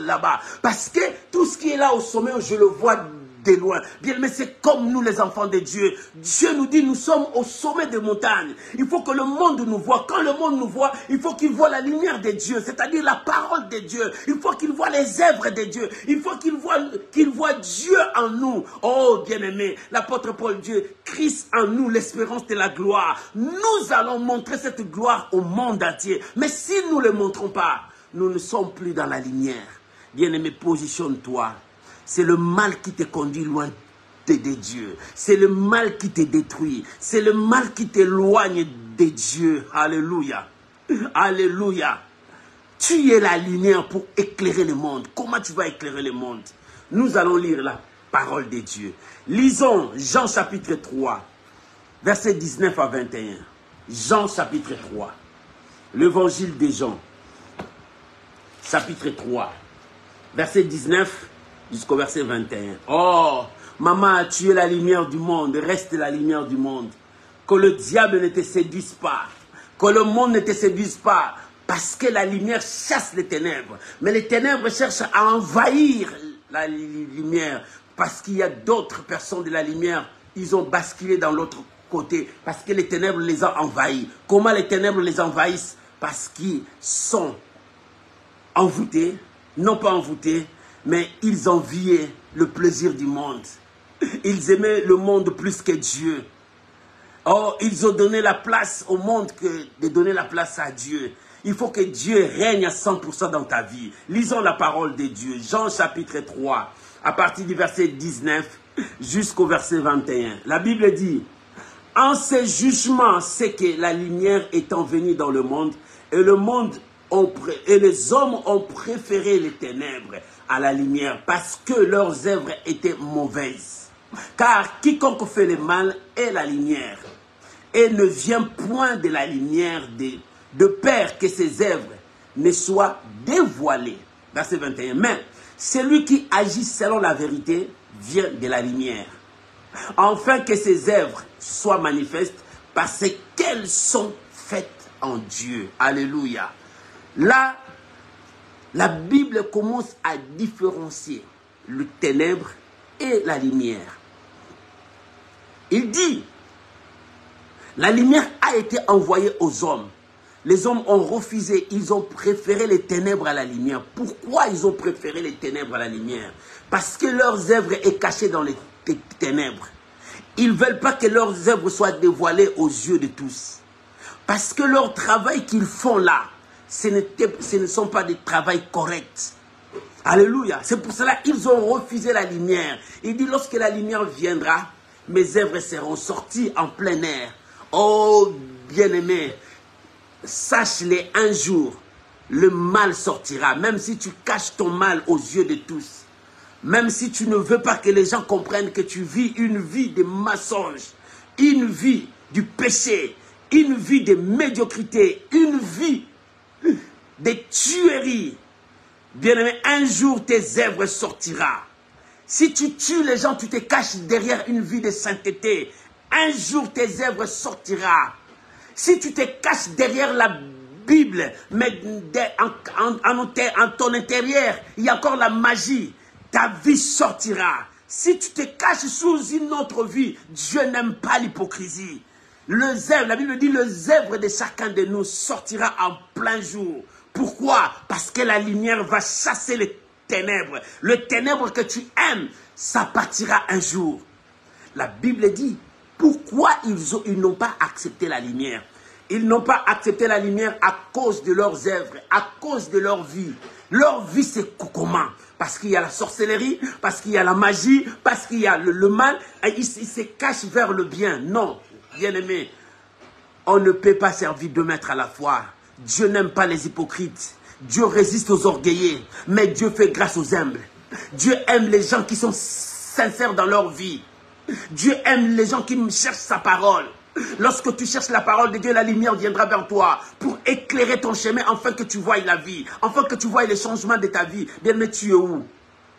là-bas. Parce que tout ce qui est là au sommet, je le vois de loin. Bien, mais c'est comme nous les enfants de Dieu. Dieu nous dit, nous sommes au sommet des montagnes. Il faut que le monde nous voit. Quand le monde nous voit, il faut qu'il voit la lumière de Dieu, c'est-à-dire la parole de Dieu. Il faut qu'il voit les œuvres de Dieu. Il faut qu'il voit Dieu en nous. Oh, bien-aimé, l'apôtre Paul dit, Christ en nous, l'espérance de la gloire. Nous allons montrer cette gloire au monde entier. Mais si nous ne le montrons pas, nous ne sommes plus dans la lumière. Bien-aimé, positionne-toi. C'est le mal qui te conduit loin de Dieu. C'est le mal qui te détruit. C'est le mal qui t'éloigne de Dieu. Alléluia. Alléluia. Tu es la lumière pour éclairer le monde. Comment tu vas éclairer le monde? Nous allons lire la parole de Dieu. Lisons Jean chapitre 3, versets 19 à 21. Jean chapitre 3. L'évangile de Jean, chapitre 3, verset 19 jusqu'au verset 21. Oh, maman, tu es la lumière du monde, reste la lumière du monde. Que le diable ne te séduise pas, que le monde ne te séduise pas, parce que la lumière chasse les ténèbres. Mais les ténèbres cherchent à envahir la lumière, parce qu'il y a d'autres personnes de la lumière, ils ont basculé dans l'autre côté, parce que les ténèbres les ont envahis. Comment les ténèbres les envahissent? Parce qu'ils sont envoûtés, non pas envoûtés, mais ils enviaient le plaisir du monde. Ils aimaient le monde plus que Dieu. Oh, ils ont donné la place au monde que de donner la place à Dieu. Il faut que Dieu règne à 100% dans ta vie. Lisons la parole de Dieu. Jean chapitre 3, à partir du verset 19 jusqu'au verset 21. La Bible dit, « En ce jugement, c'est que la lumière étant venue dans le monde, et les hommes ont préféré les ténèbres à la lumière, parce que leurs œuvres étaient mauvaises. Car quiconque fait le mal est la lumière, et ne vient point de la lumière de peur que ses œuvres ne soient dévoilées. » Verset 21. « Mais celui qui agit selon la vérité vient de la lumière, afin que ses œuvres soient manifestes, parce qu'elles sont faites en Dieu. » Alléluia. Là, la Bible commence à différencier le ténèbre et la lumière. Il dit, la lumière a été envoyée aux hommes. Les hommes ont refusé, ils ont préféré les ténèbres à la lumière. Pourquoi ils ont préféré les ténèbres à la lumière? Parce que leurs œuvres sont cachées dans les ténèbres. Ils ne veulent pas que leurs œuvres soient dévoilées aux yeux de tous. Parce que leur travail qu'ils font là, ce ne sont pas des travails corrects. Alléluia. C'est pour cela qu'ils ont refusé la lumière. Il dit, lorsque la lumière viendra, mes œuvres seront sorties en plein air. Oh, bien-aimé, sache-le, un jour, le mal sortira. Même si tu caches ton mal aux yeux de tous. Même si tu ne veux pas que les gens comprennent que tu vis une vie de mensonge, une vie du péché, une vie de médiocrité, une vie de tuerie. Bien-aimé, un jour tes œuvres sortira. Si tu tues les gens, tu te caches derrière une vie de sainteté. Un jour tes œuvres sortira. Si tu te caches derrière la Bible, mais en ton intérieur, il y a encore la magie, ta vie sortira. Si tu te caches sous une autre vie, Dieu n'aime pas l'hypocrisie. La Bible dit, les œuvres de chacun de nous sortira en plein jour. Pourquoi? Parce que la lumière va chasser les ténèbres. Le ténèbre que tu aimes, ça partira un jour. La Bible dit, pourquoi ils n'ont pas accepté la lumière? Ils n'ont pas accepté la lumière à cause de leurs œuvres, à cause de leur vie. Leur vie, c'est comment? Parce qu'il y a la sorcellerie, parce qu'il y a la magie, parce qu'il y a le mal. Ils se cachent vers le bien. Non, bien-aimé, on ne peut pas servir deux maîtres à la fois. Dieu n'aime pas les hypocrites. Dieu résiste aux orgueillés, mais Dieu fait grâce aux humbles. Dieu aime les gens qui sont sincères dans leur vie. Dieu aime les gens qui cherchent sa parole. Lorsque tu cherches la parole de Dieu, la lumière viendra vers toi pour éclairer ton chemin afin que tu voies la vie, afin que tu voies les changements de ta vie. Bien, mais tu es où?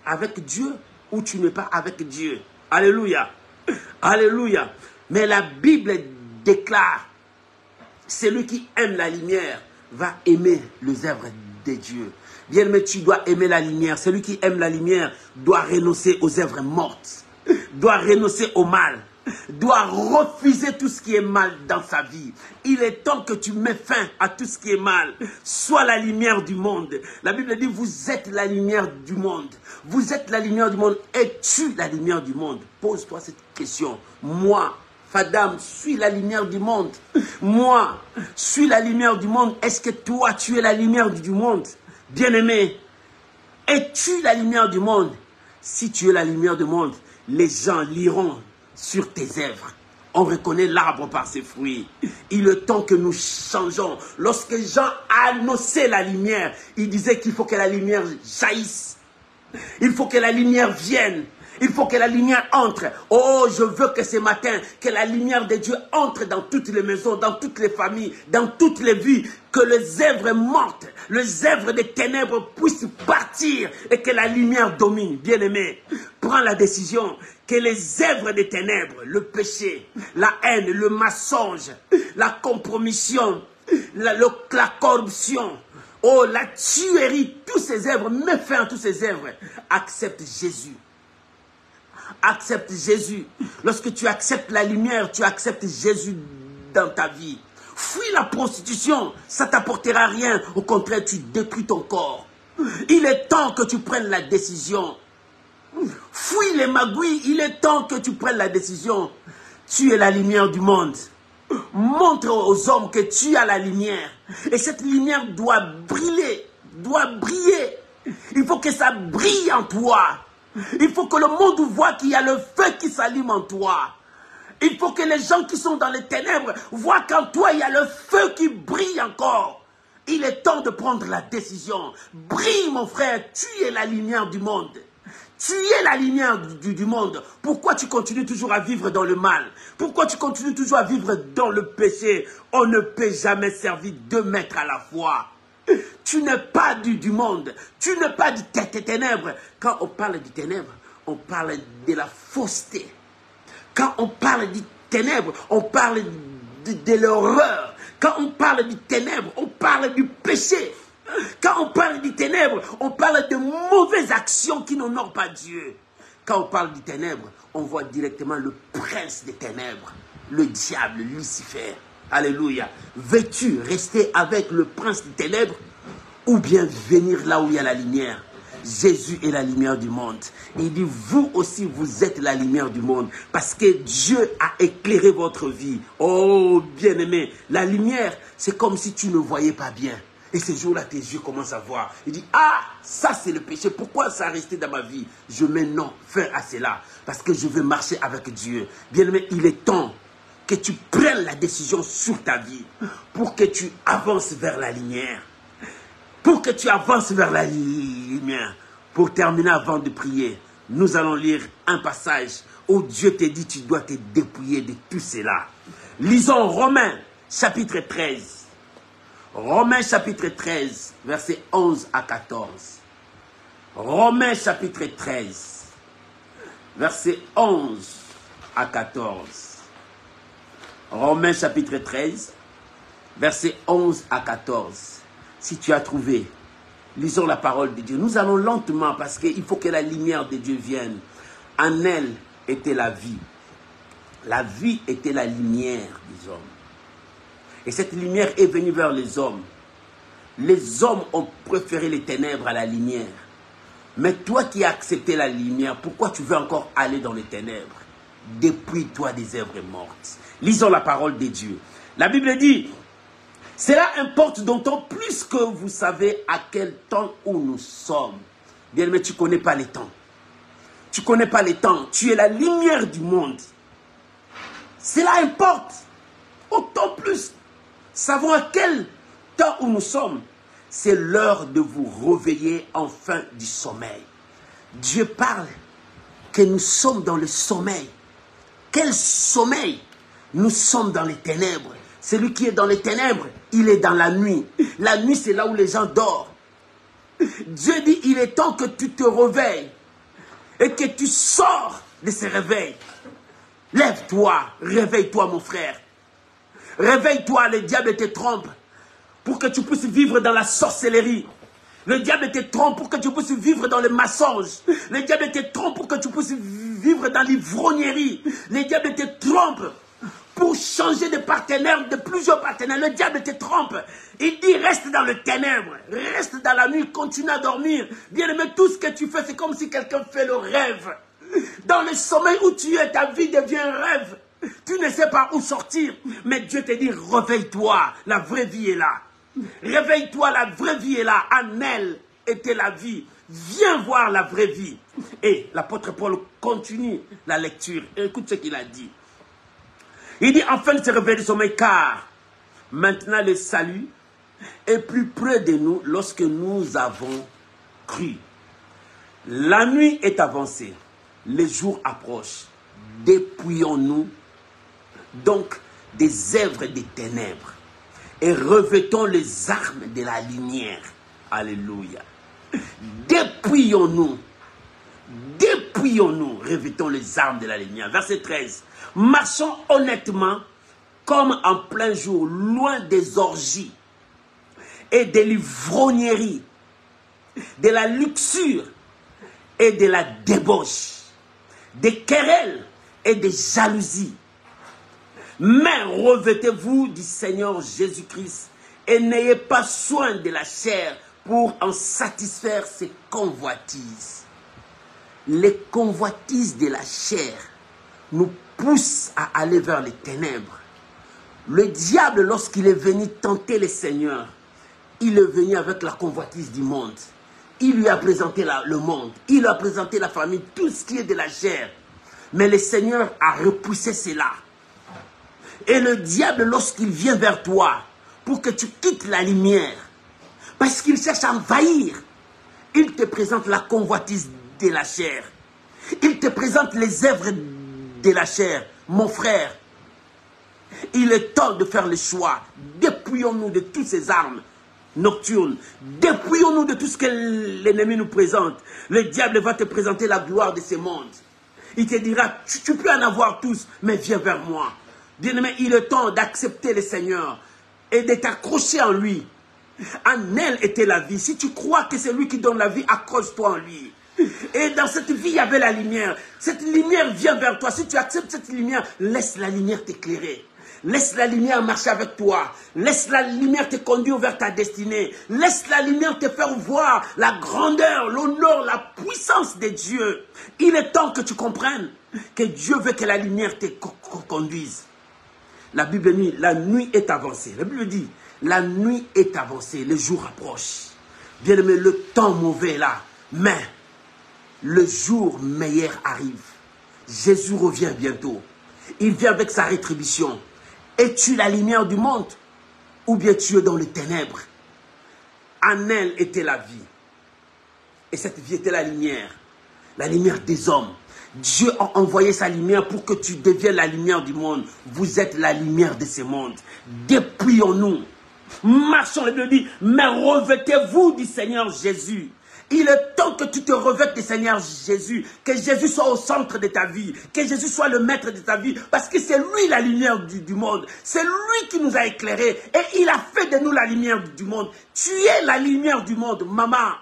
Avec Dieu ou tu n'es pas avec Dieu? Alléluia. Alléluia. Mais la Bible déclare, celui qui aime la lumière va aimer les œuvres de Dieu. Bien, mais tu dois aimer la lumière. Celui qui aime la lumière doit renoncer aux œuvres mortes, doit renoncer au mal, doit refuser tout ce qui est mal dans sa vie. Il est temps que tu mets fin à tout ce qui est mal. Sois la lumière du monde. La Bible dit, vous êtes la lumière du monde. Vous êtes la lumière du monde. Es-tu la lumière du monde? Pose-toi cette question. Moi, Fadam, suis la lumière du monde. Moi, suis la lumière du monde. Est-ce que toi, tu es la lumière du monde? Bien-aimé, es-tu la lumière du monde? Si tu es la lumière du monde, les gens liront sur tes œuvres. On reconnaît l'arbre par ses fruits. Il est temps que nous changeons. Lorsque Jean annonçait la lumière, il disait qu'il faut que la lumière jaillisse. Il faut que la lumière vienne. Il faut que la lumière entre. Oh, je veux que ce matin, que la lumière de Dieu entre dans toutes les maisons, dans toutes les familles, dans toutes les vies. Que les œuvres mortes, les œuvres des ténèbres puissent partir et que la lumière domine. Bien-aimé, prends la décision que les œuvres des ténèbres, le péché, la haine, le mensonge, la compromission, la corruption, oh, la tuerie, tous ces œuvres, mets fin à tous ces œuvres. Accepte Jésus. Accepte Jésus. Lorsque tu acceptes la lumière, tu acceptes Jésus dans ta vie. Fuis la prostitution, ça ne t'apportera rien. Au contraire, tu détruis ton corps. Il est temps que tu prennes la décision. Fuis les magouilles, il est temps que tu prennes la décision. Tu es la lumière du monde. Montre aux hommes que tu as la lumière. Et cette lumière doit briller, doit briller. Il faut que ça brille en toi. Il faut que le monde voit qu'il y a le feu qui s'allume en toi. Il faut que les gens qui sont dans les ténèbres voient qu'en toi, il y a le feu qui brille encore. Il est temps de prendre la décision. Brille, mon frère, tu es la lumière du monde. Tu es la lumière du monde. Pourquoi tu continues toujours à vivre dans le mal? Pourquoi tu continues toujours à vivre dans le péché? On ne peut jamais servir 2 maîtres à la fois. Tu n'es pas du monde. Tu n'es pas des ténèbres. Quand on parle du ténèbres, on parle de la fausseté. Quand on parle du ténèbres, on parle de l'horreur. Quand on parle du ténèbres, on parle du péché. Quand on parle du ténèbres, on parle de mauvaises actions qui n'honorent pas Dieu. Quand on parle du ténèbres, on voit directement le prince des ténèbres, le diable, Lucifer. Alléluia. Veux-tu rester avec le prince des ténèbres ou bien venir là où il y a la lumière? Jésus est la lumière du monde. Il dit, vous aussi, vous êtes la lumière du monde. Parce que Dieu a éclairé votre vie. Oh, bien-aimé, la lumière, c'est comme si tu ne voyais pas bien. Et ce jour-là, tes yeux commencent à voir. Il dit, ah, ça c'est le péché. Pourquoi ça a resté dans ma vie? Je mets non, fin à cela. Parce que je veux marcher avec Dieu. Bien-aimé, il est temps que tu prennes la décision sur ta vie. Pour que tu avances vers la lumière. Pour que tu avances vers la lumière. Pour terminer avant de prier, nous allons lire un passage où Dieu te dit, tu dois te dépouiller de tout cela. Lisons Romains, chapitre 13. Romains chapitre 13, versets 11 à 14. Romains chapitre 13, versets 11 à 14. Romains chapitre 13, versets 11 à 14. Si tu as trouvé, lisons la parole de Dieu. Nous allons lentement parce qu'il faut que la lumière de Dieu vienne. En elle était la vie. La vie était la lumière des hommes. Et cette lumière est venue vers les hommes. Les hommes ont préféré les ténèbres à la lumière. Mais toi qui as accepté la lumière, pourquoi tu veux encore aller dans les ténèbres? Dépouille-toi des œuvres mortes. Lisons la parole de Dieu. La Bible dit, cela importe d'autant plus que vous savez à quel temps où nous sommes. Bien, mais tu ne connais pas les temps. Tu ne connais pas les temps. Tu es la lumière du monde. Cela importe autant plus. Savons à quel temps où nous sommes. C'est l'heure de vous réveiller enfin du sommeil. Dieu parle que nous sommes dans le sommeil. Quel sommeil? Nous sommes dans les ténèbres. Celui qui est dans les ténèbres, il est dans la nuit. La nuit, c'est là où les gens dorment. Dieu dit, il est temps que tu te réveilles et que tu sors de ce réveil. Lève-toi, réveille-toi mon frère. Réveille-toi, le diable te trompe pour que tu puisses vivre dans la sorcellerie. Le diable te trompe pour que tu puisses vivre dans le mensonge. Le diable te trompe pour que tu puisses vivre dans l'ivrognerie. Le diable te trompe pour changer de partenaire, de plusieurs partenaires. Le diable te trompe. Il dit, reste dans le ténèbre, reste dans la nuit, continue à dormir. Bien aimé, tout ce que tu fais, c'est comme si quelqu'un fait le rêve. Dans le sommeil où tu es, ta vie devient un rêve. Tu ne sais pas où sortir, mais Dieu te dit, réveille-toi, la vraie vie est là. Réveille-toi, la vraie vie est là. En elle était la vie. Viens voir la vraie vie. Et l'apôtre Paul continue la lecture. Écoute ce qu'il a dit. Il dit, enfin de se réveiller du sommeil, car maintenant le salut est plus près de nous lorsque nous avons cru. La nuit est avancée, les jours approchent. Dépouillons-nous donc des œuvres des ténèbres et revêtons les armes de la lumière. Alléluia. Dépouillons-nous, revêtons les armes de la lumière. Verset 13. Marchons honnêtement comme en plein jour, loin des orgies et de l'ivrognerie, de la luxure et de la débauche, des querelles et des jalousies. Mais revêtez-vous du Seigneur Jésus-Christ et n'ayez pas soin de la chair pour en satisfaire ses convoitises. Les convoitises de la chair nous poussent à aller vers les ténèbres. Le diable, lorsqu'il est venu tenter le Seigneur, il est venu avec la convoitise du monde. Il lui a présenté le monde, il lui a présenté la famille, tout ce qui est de la chair. Mais le Seigneur a repoussé cela. Et le diable, lorsqu'il vient vers toi, pour que tu quittes la lumière, parce qu'il cherche à envahir, il te présente la convoitise de la chair. Il te présente les œuvres de la chair. Mon frère, il est temps de faire le choix. Dépouillons-nous de toutes ces armes nocturnes. Dépouillons-nous de tout ce que l'ennemi nous présente. Le diable va te présenter la gloire de ce monde. Il te dira, tu peux en avoir tous, mais viens vers moi. Bien-aimé, il est temps d'accepter le Seigneur et de t'accrocher en lui. En elle était la vie. Si tu crois que c'est lui qui donne la vie, accroche-toi en lui. Et dans cette vie, il y avait la lumière. Cette lumière vient vers toi. Si tu acceptes cette lumière, laisse la lumière t'éclairer. Laisse la lumière marcher avec toi. Laisse la lumière te conduire vers ta destinée. Laisse la lumière te faire voir la grandeur, l'honneur, la puissance de Dieu. Il est temps que tu comprennes que Dieu veut que la lumière te conduise. La Bible dit, la nuit est avancée. La Bible dit, la nuit est avancée, le jour approche. Bien aimé, le temps mauvais est là, mais le jour meilleur arrive. Jésus revient bientôt. Il vient avec sa rétribution. Es-tu la lumière du monde ou bien tu es dans les ténèbres? En elle était la vie. Et cette vie était la lumière des hommes. Dieu a envoyé sa lumière pour que tu deviennes la lumière du monde. Vous êtes la lumière de ce monde. Dépouillons-nous. Marchons, la Bible dit, mais revêtez-vous du Seigneur Jésus. Il est temps que tu te revêtes du Seigneur Jésus, que Jésus soit au centre de ta vie, que Jésus soit le maître de ta vie, parce que c'est lui la lumière du monde. C'est lui qui nous a éclairés et il a fait de nous la lumière du monde. Tu es la lumière du monde, maman.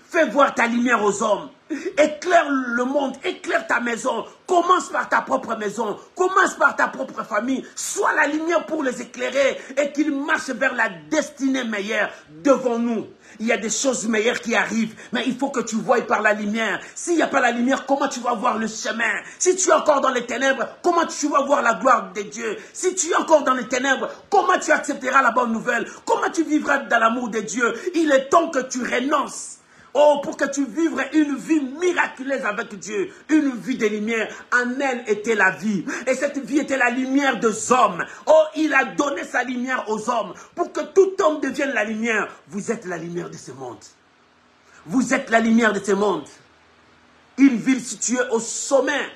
Fais voir ta lumière aux hommes. Éclaire le monde, éclaire ta maison. Commence par ta propre maison. Commence par ta propre famille. Sois la lumière pour les éclairer et qu'ils marchent vers la destinée meilleure devant nous. Il y a des choses meilleures qui arrivent, mais il faut que tu voies par la lumière. S'il n'y a pas la lumière, comment tu vas voir le chemin? Si tu es encore dans les ténèbres, comment tu vas voir la gloire de Dieu? Si tu es encore dans les ténèbres, comment tu accepteras la bonne nouvelle? Comment tu vivras dans l'amour de Dieu? Il est temps que tu renonces. Oh, pour que tu vivrais une vie miraculeuse avec Dieu, une vie de lumière. En elle était la vie. Et cette vie était la lumière des hommes. Oh, il a donné sa lumière aux hommes pour que tout homme devienne la lumière. Vous êtes la lumière de ce monde. Vous êtes la lumière de ce monde. Une ville située au sommet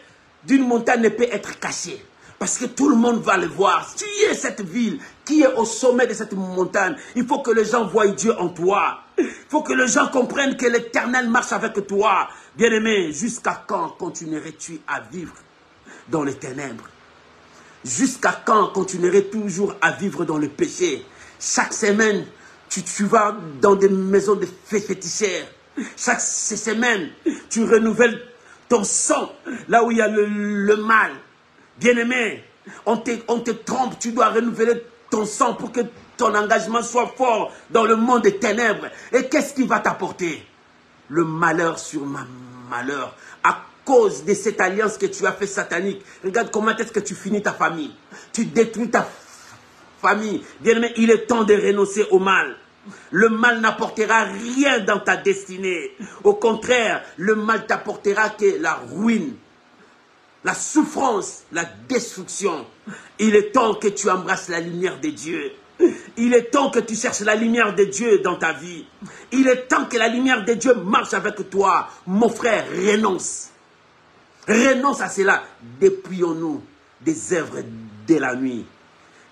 d'une montagne ne peut être cachée. Parce que tout le monde va le voir. Tu es cette ville qui est au sommet de cette montagne. Il faut que les gens voient Dieu en toi. Il faut que les gens comprennent que l'Éternel marche avec toi. Bien-aimé, jusqu'à quand continuerais-tu à vivre dans les ténèbres? Jusqu'à quand continuerais-tu toujours à vivre dans le péché? Chaque semaine, tu vas dans des maisons de féticheurs. Chaque semaine, tu renouvelles ton sang là où il y a le mal. Bien-aimé, on te trompe, tu dois renouveler ton sang pour que ton engagement soit fort dans le monde des ténèbres. Et qu'est-ce qui va t'apporter? Le malheur sur malheur. À cause de cette alliance que tu as fait satanique. Regarde comment est-ce que tu finis ta famille. Tu détruis ta famille. Bien-aimé, il est temps de renoncer au mal. Le mal n'apportera rien dans ta destinée. Au contraire, le mal t'apportera que la ruine, la souffrance, la destruction. Il est temps que tu embrasses la lumière de Dieu. Il est temps que tu cherches la lumière de Dieu dans ta vie. Il est temps que la lumière de Dieu marche avec toi. Mon frère, renonce. Renonce à cela. Dépouillons-nous des œuvres de la nuit.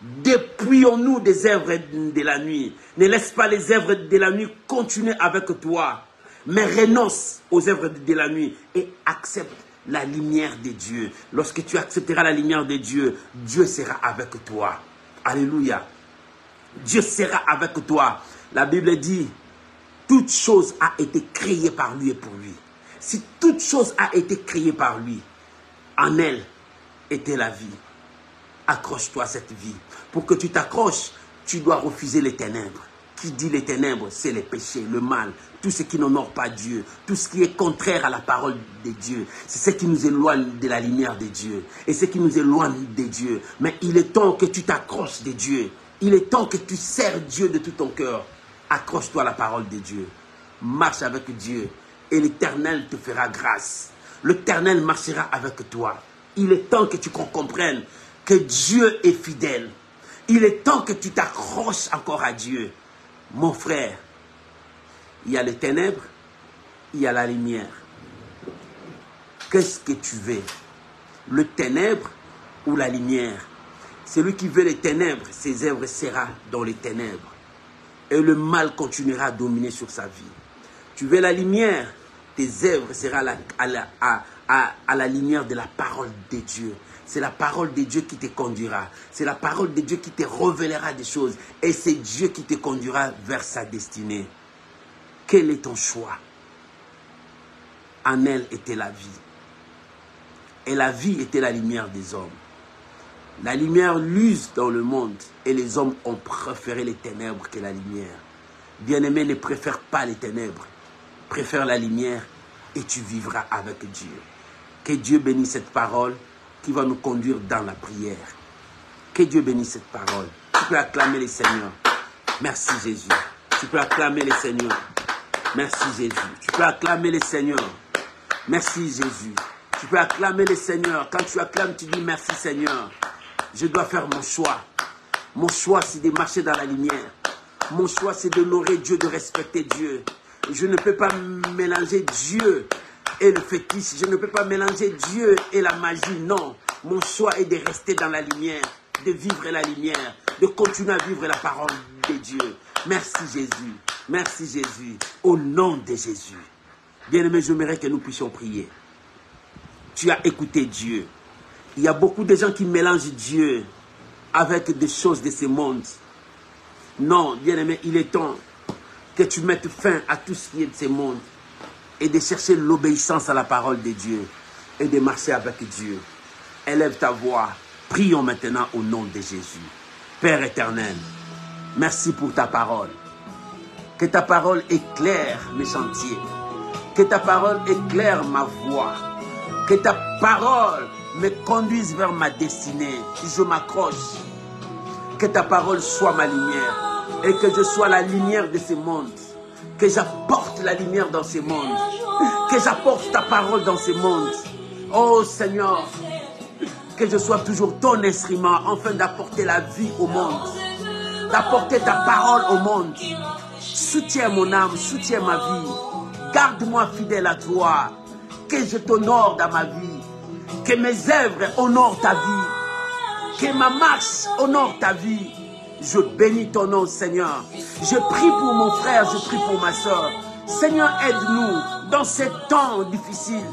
Dépouillons-nous des œuvres de la nuit. Ne laisse pas les œuvres de la nuit continuer avec toi. Mais renonce aux œuvres de la nuit et accepte la lumière de Dieu. Lorsque tu accepteras la lumière de Dieu, Dieu sera avec toi. Alléluia. Dieu sera avec toi. La Bible dit, toute chose a été créée par lui et pour lui. Si toute chose a été créée par lui, en elle était la vie. Accroche-toi à cette vie. Pour que tu t'accroches, tu dois refuser les ténèbres. qui dit les ténèbres, c'est les péchés, le mal, tout ce qui n'honore pas Dieu, tout ce qui est contraire à la parole de Dieu. C'est ce qui nous éloigne de la lumière de Dieu et ce qui nous éloigne de Dieu. Mais il est temps que tu t'accroches de Dieu. Il est temps que tu sers Dieu de tout ton cœur. Accroche-toi à la parole de Dieu. Marche avec Dieu et l'Éternel te fera grâce. L'Éternel marchera avec toi. Il est temps que tu comprennes que Dieu est fidèle. Il est temps que tu t'accroches encore à Dieu. Mon frère, il y a les ténèbres, il y a la lumière. Qu'est-ce que tu veux? Le ténèbre ou la lumière? Celui qui veut les ténèbres, ses œuvres seront dans les ténèbres. Et le mal continuera à dominer sur sa vie. Tu veux la lumière, tes œuvres seront à la lumière de la parole de Dieu. C'est la parole de Dieu qui te conduira. C'est la parole de Dieu qui te révélera des choses. Et c'est Dieu qui te conduira vers sa destinée. Quel est ton choix? En elle était la vie. Et la vie était la lumière des hommes. La lumière luise dans le monde. Et les hommes ont préféré les ténèbres que la lumière. Bien-aimé, ne préfère pas les ténèbres. Préfère la lumière et tu vivras avec Dieu. Que Dieu bénisse cette parole qui va nous conduire dans la prière. Que Dieu bénisse cette parole. Tu peux acclamer les Seigneurs. Merci Jésus. Tu peux acclamer les Seigneurs. Merci Jésus. Tu peux acclamer les Seigneurs. Merci Jésus. Tu peux acclamer les Seigneurs. Quand tu acclames, tu dis merci Seigneur. Je dois faire mon choix. Mon choix, c'est de marcher dans la lumière. Mon choix, c'est d'honorer Dieu, de respecter Dieu. Je ne peux pas mélanger Dieu et le fétiche. Je ne peux pas mélanger Dieu et la magie. Non. Mon choix est de rester dans la lumière, de vivre la lumière, de continuer à vivre la parole de Dieu. Merci Jésus. Merci Jésus. Au nom de Jésus. Bien-aimé, j'aimerais que nous puissions prier. Tu as écouté Dieu. Il y a beaucoup de gens qui mélangent Dieu avec des choses de ce monde. Non, bien-aimé, il est temps que tu mettes fin à tout ce qui est de ce monde et de chercher l'obéissance à la parole de Dieu et de marcher avec Dieu. Élève ta voix. Prions maintenant au nom de Jésus. Père éternel, merci pour ta parole. Que ta parole éclaire mes chantiers. Que ta parole éclaire ma voix. Que ta parole me conduise vers ma destinée. Je m'accroche. Que ta parole soit ma lumière. Et que je sois la lumière de ce monde. Que j'apporte la lumière dans ce monde. Que j'apporte ta parole dans ce monde. Oh Seigneur, que je sois toujours ton instrument afin d'apporter la vie au monde. D'apporter ta parole au monde. Soutiens mon âme, soutiens ma vie. Garde-moi fidèle à toi. Que je t'honore dans ma vie. Que mes œuvres honorent ta vie. Que ma marche honore ta vie. Je bénis ton nom, Seigneur. Je prie pour mon frère, je prie pour ma soeur. Seigneur, aide-nous dans ces temps difficiles.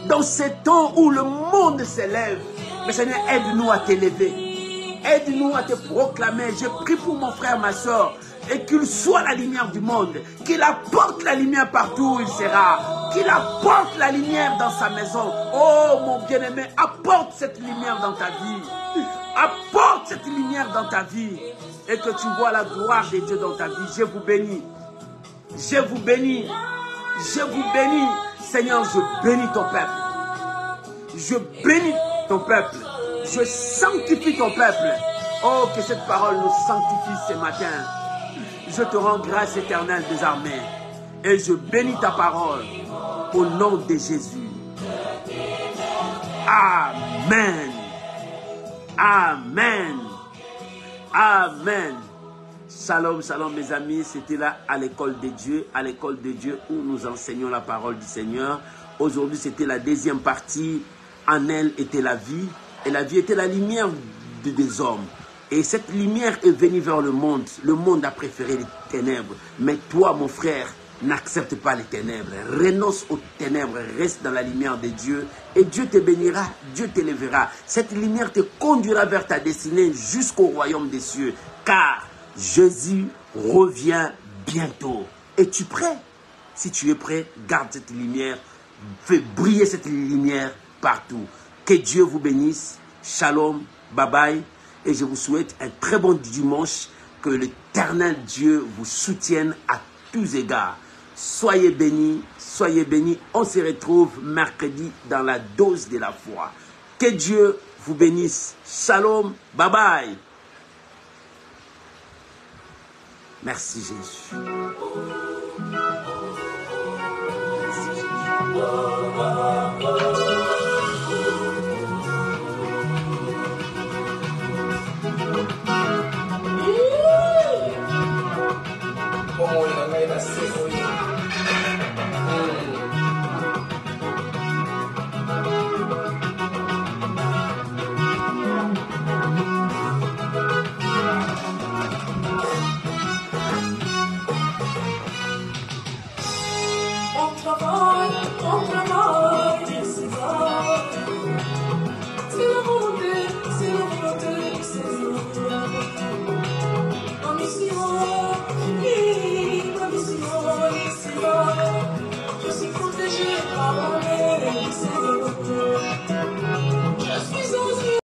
Dans ces temps où le monde s'élève. Mais Seigneur, aide-nous à t'élever. Aide-nous à te proclamer. Je prie pour mon frère, ma soeur. Et qu'il soit la lumière du monde. Qu'il apporte la lumière partout où il sera. Qu'il apporte la lumière dans sa maison. Oh mon bien-aimé, apporte cette lumière dans ta vie. Apporte cette lumière dans ta vie. Et que tu vois la gloire de Dieu dans ta vie. Je vous bénis. Je vous bénis. Je vous bénis. Seigneur, je bénis ton peuple. Je bénis ton peuple. Je sanctifie ton peuple. Oh, que cette parole nous sanctifie ce matin. Je te rends grâce éternelle des armées. Et je bénis ta parole. Au nom de Jésus. Amen. Amen. Amen. Shalom, shalom mes amis. C'était là à l'école de Dieu. À l'école de Dieu où nous enseignons la parole du Seigneur. Aujourd'hui c'était la deuxième partie. En elle était la vie. Et la vie était la lumière des hommes. Et cette lumière est venue vers le monde. Le monde a préféré les ténèbres. Mais toi, mon frère, n'accepte pas les ténèbres. Renonce aux ténèbres. Reste dans la lumière de Dieu. Et Dieu te bénira. Dieu t'élèvera. Cette lumière te conduira vers ta destinée jusqu'au royaume des cieux. Car Jésus revient bientôt. Es-tu prêt? Si tu es prêt, garde cette lumière. Fais briller cette lumière partout. Que Dieu vous bénisse. Shalom. Bye bye. Et je vous souhaite un très bon dimanche. Que l'éternel Dieu vous soutienne à tous égards. Soyez bénis, soyez bénis. On se retrouve mercredi dans la dose de la foi. Que Dieu vous bénisse. Shalom, bye bye. Merci Jésus. Merci On travaille,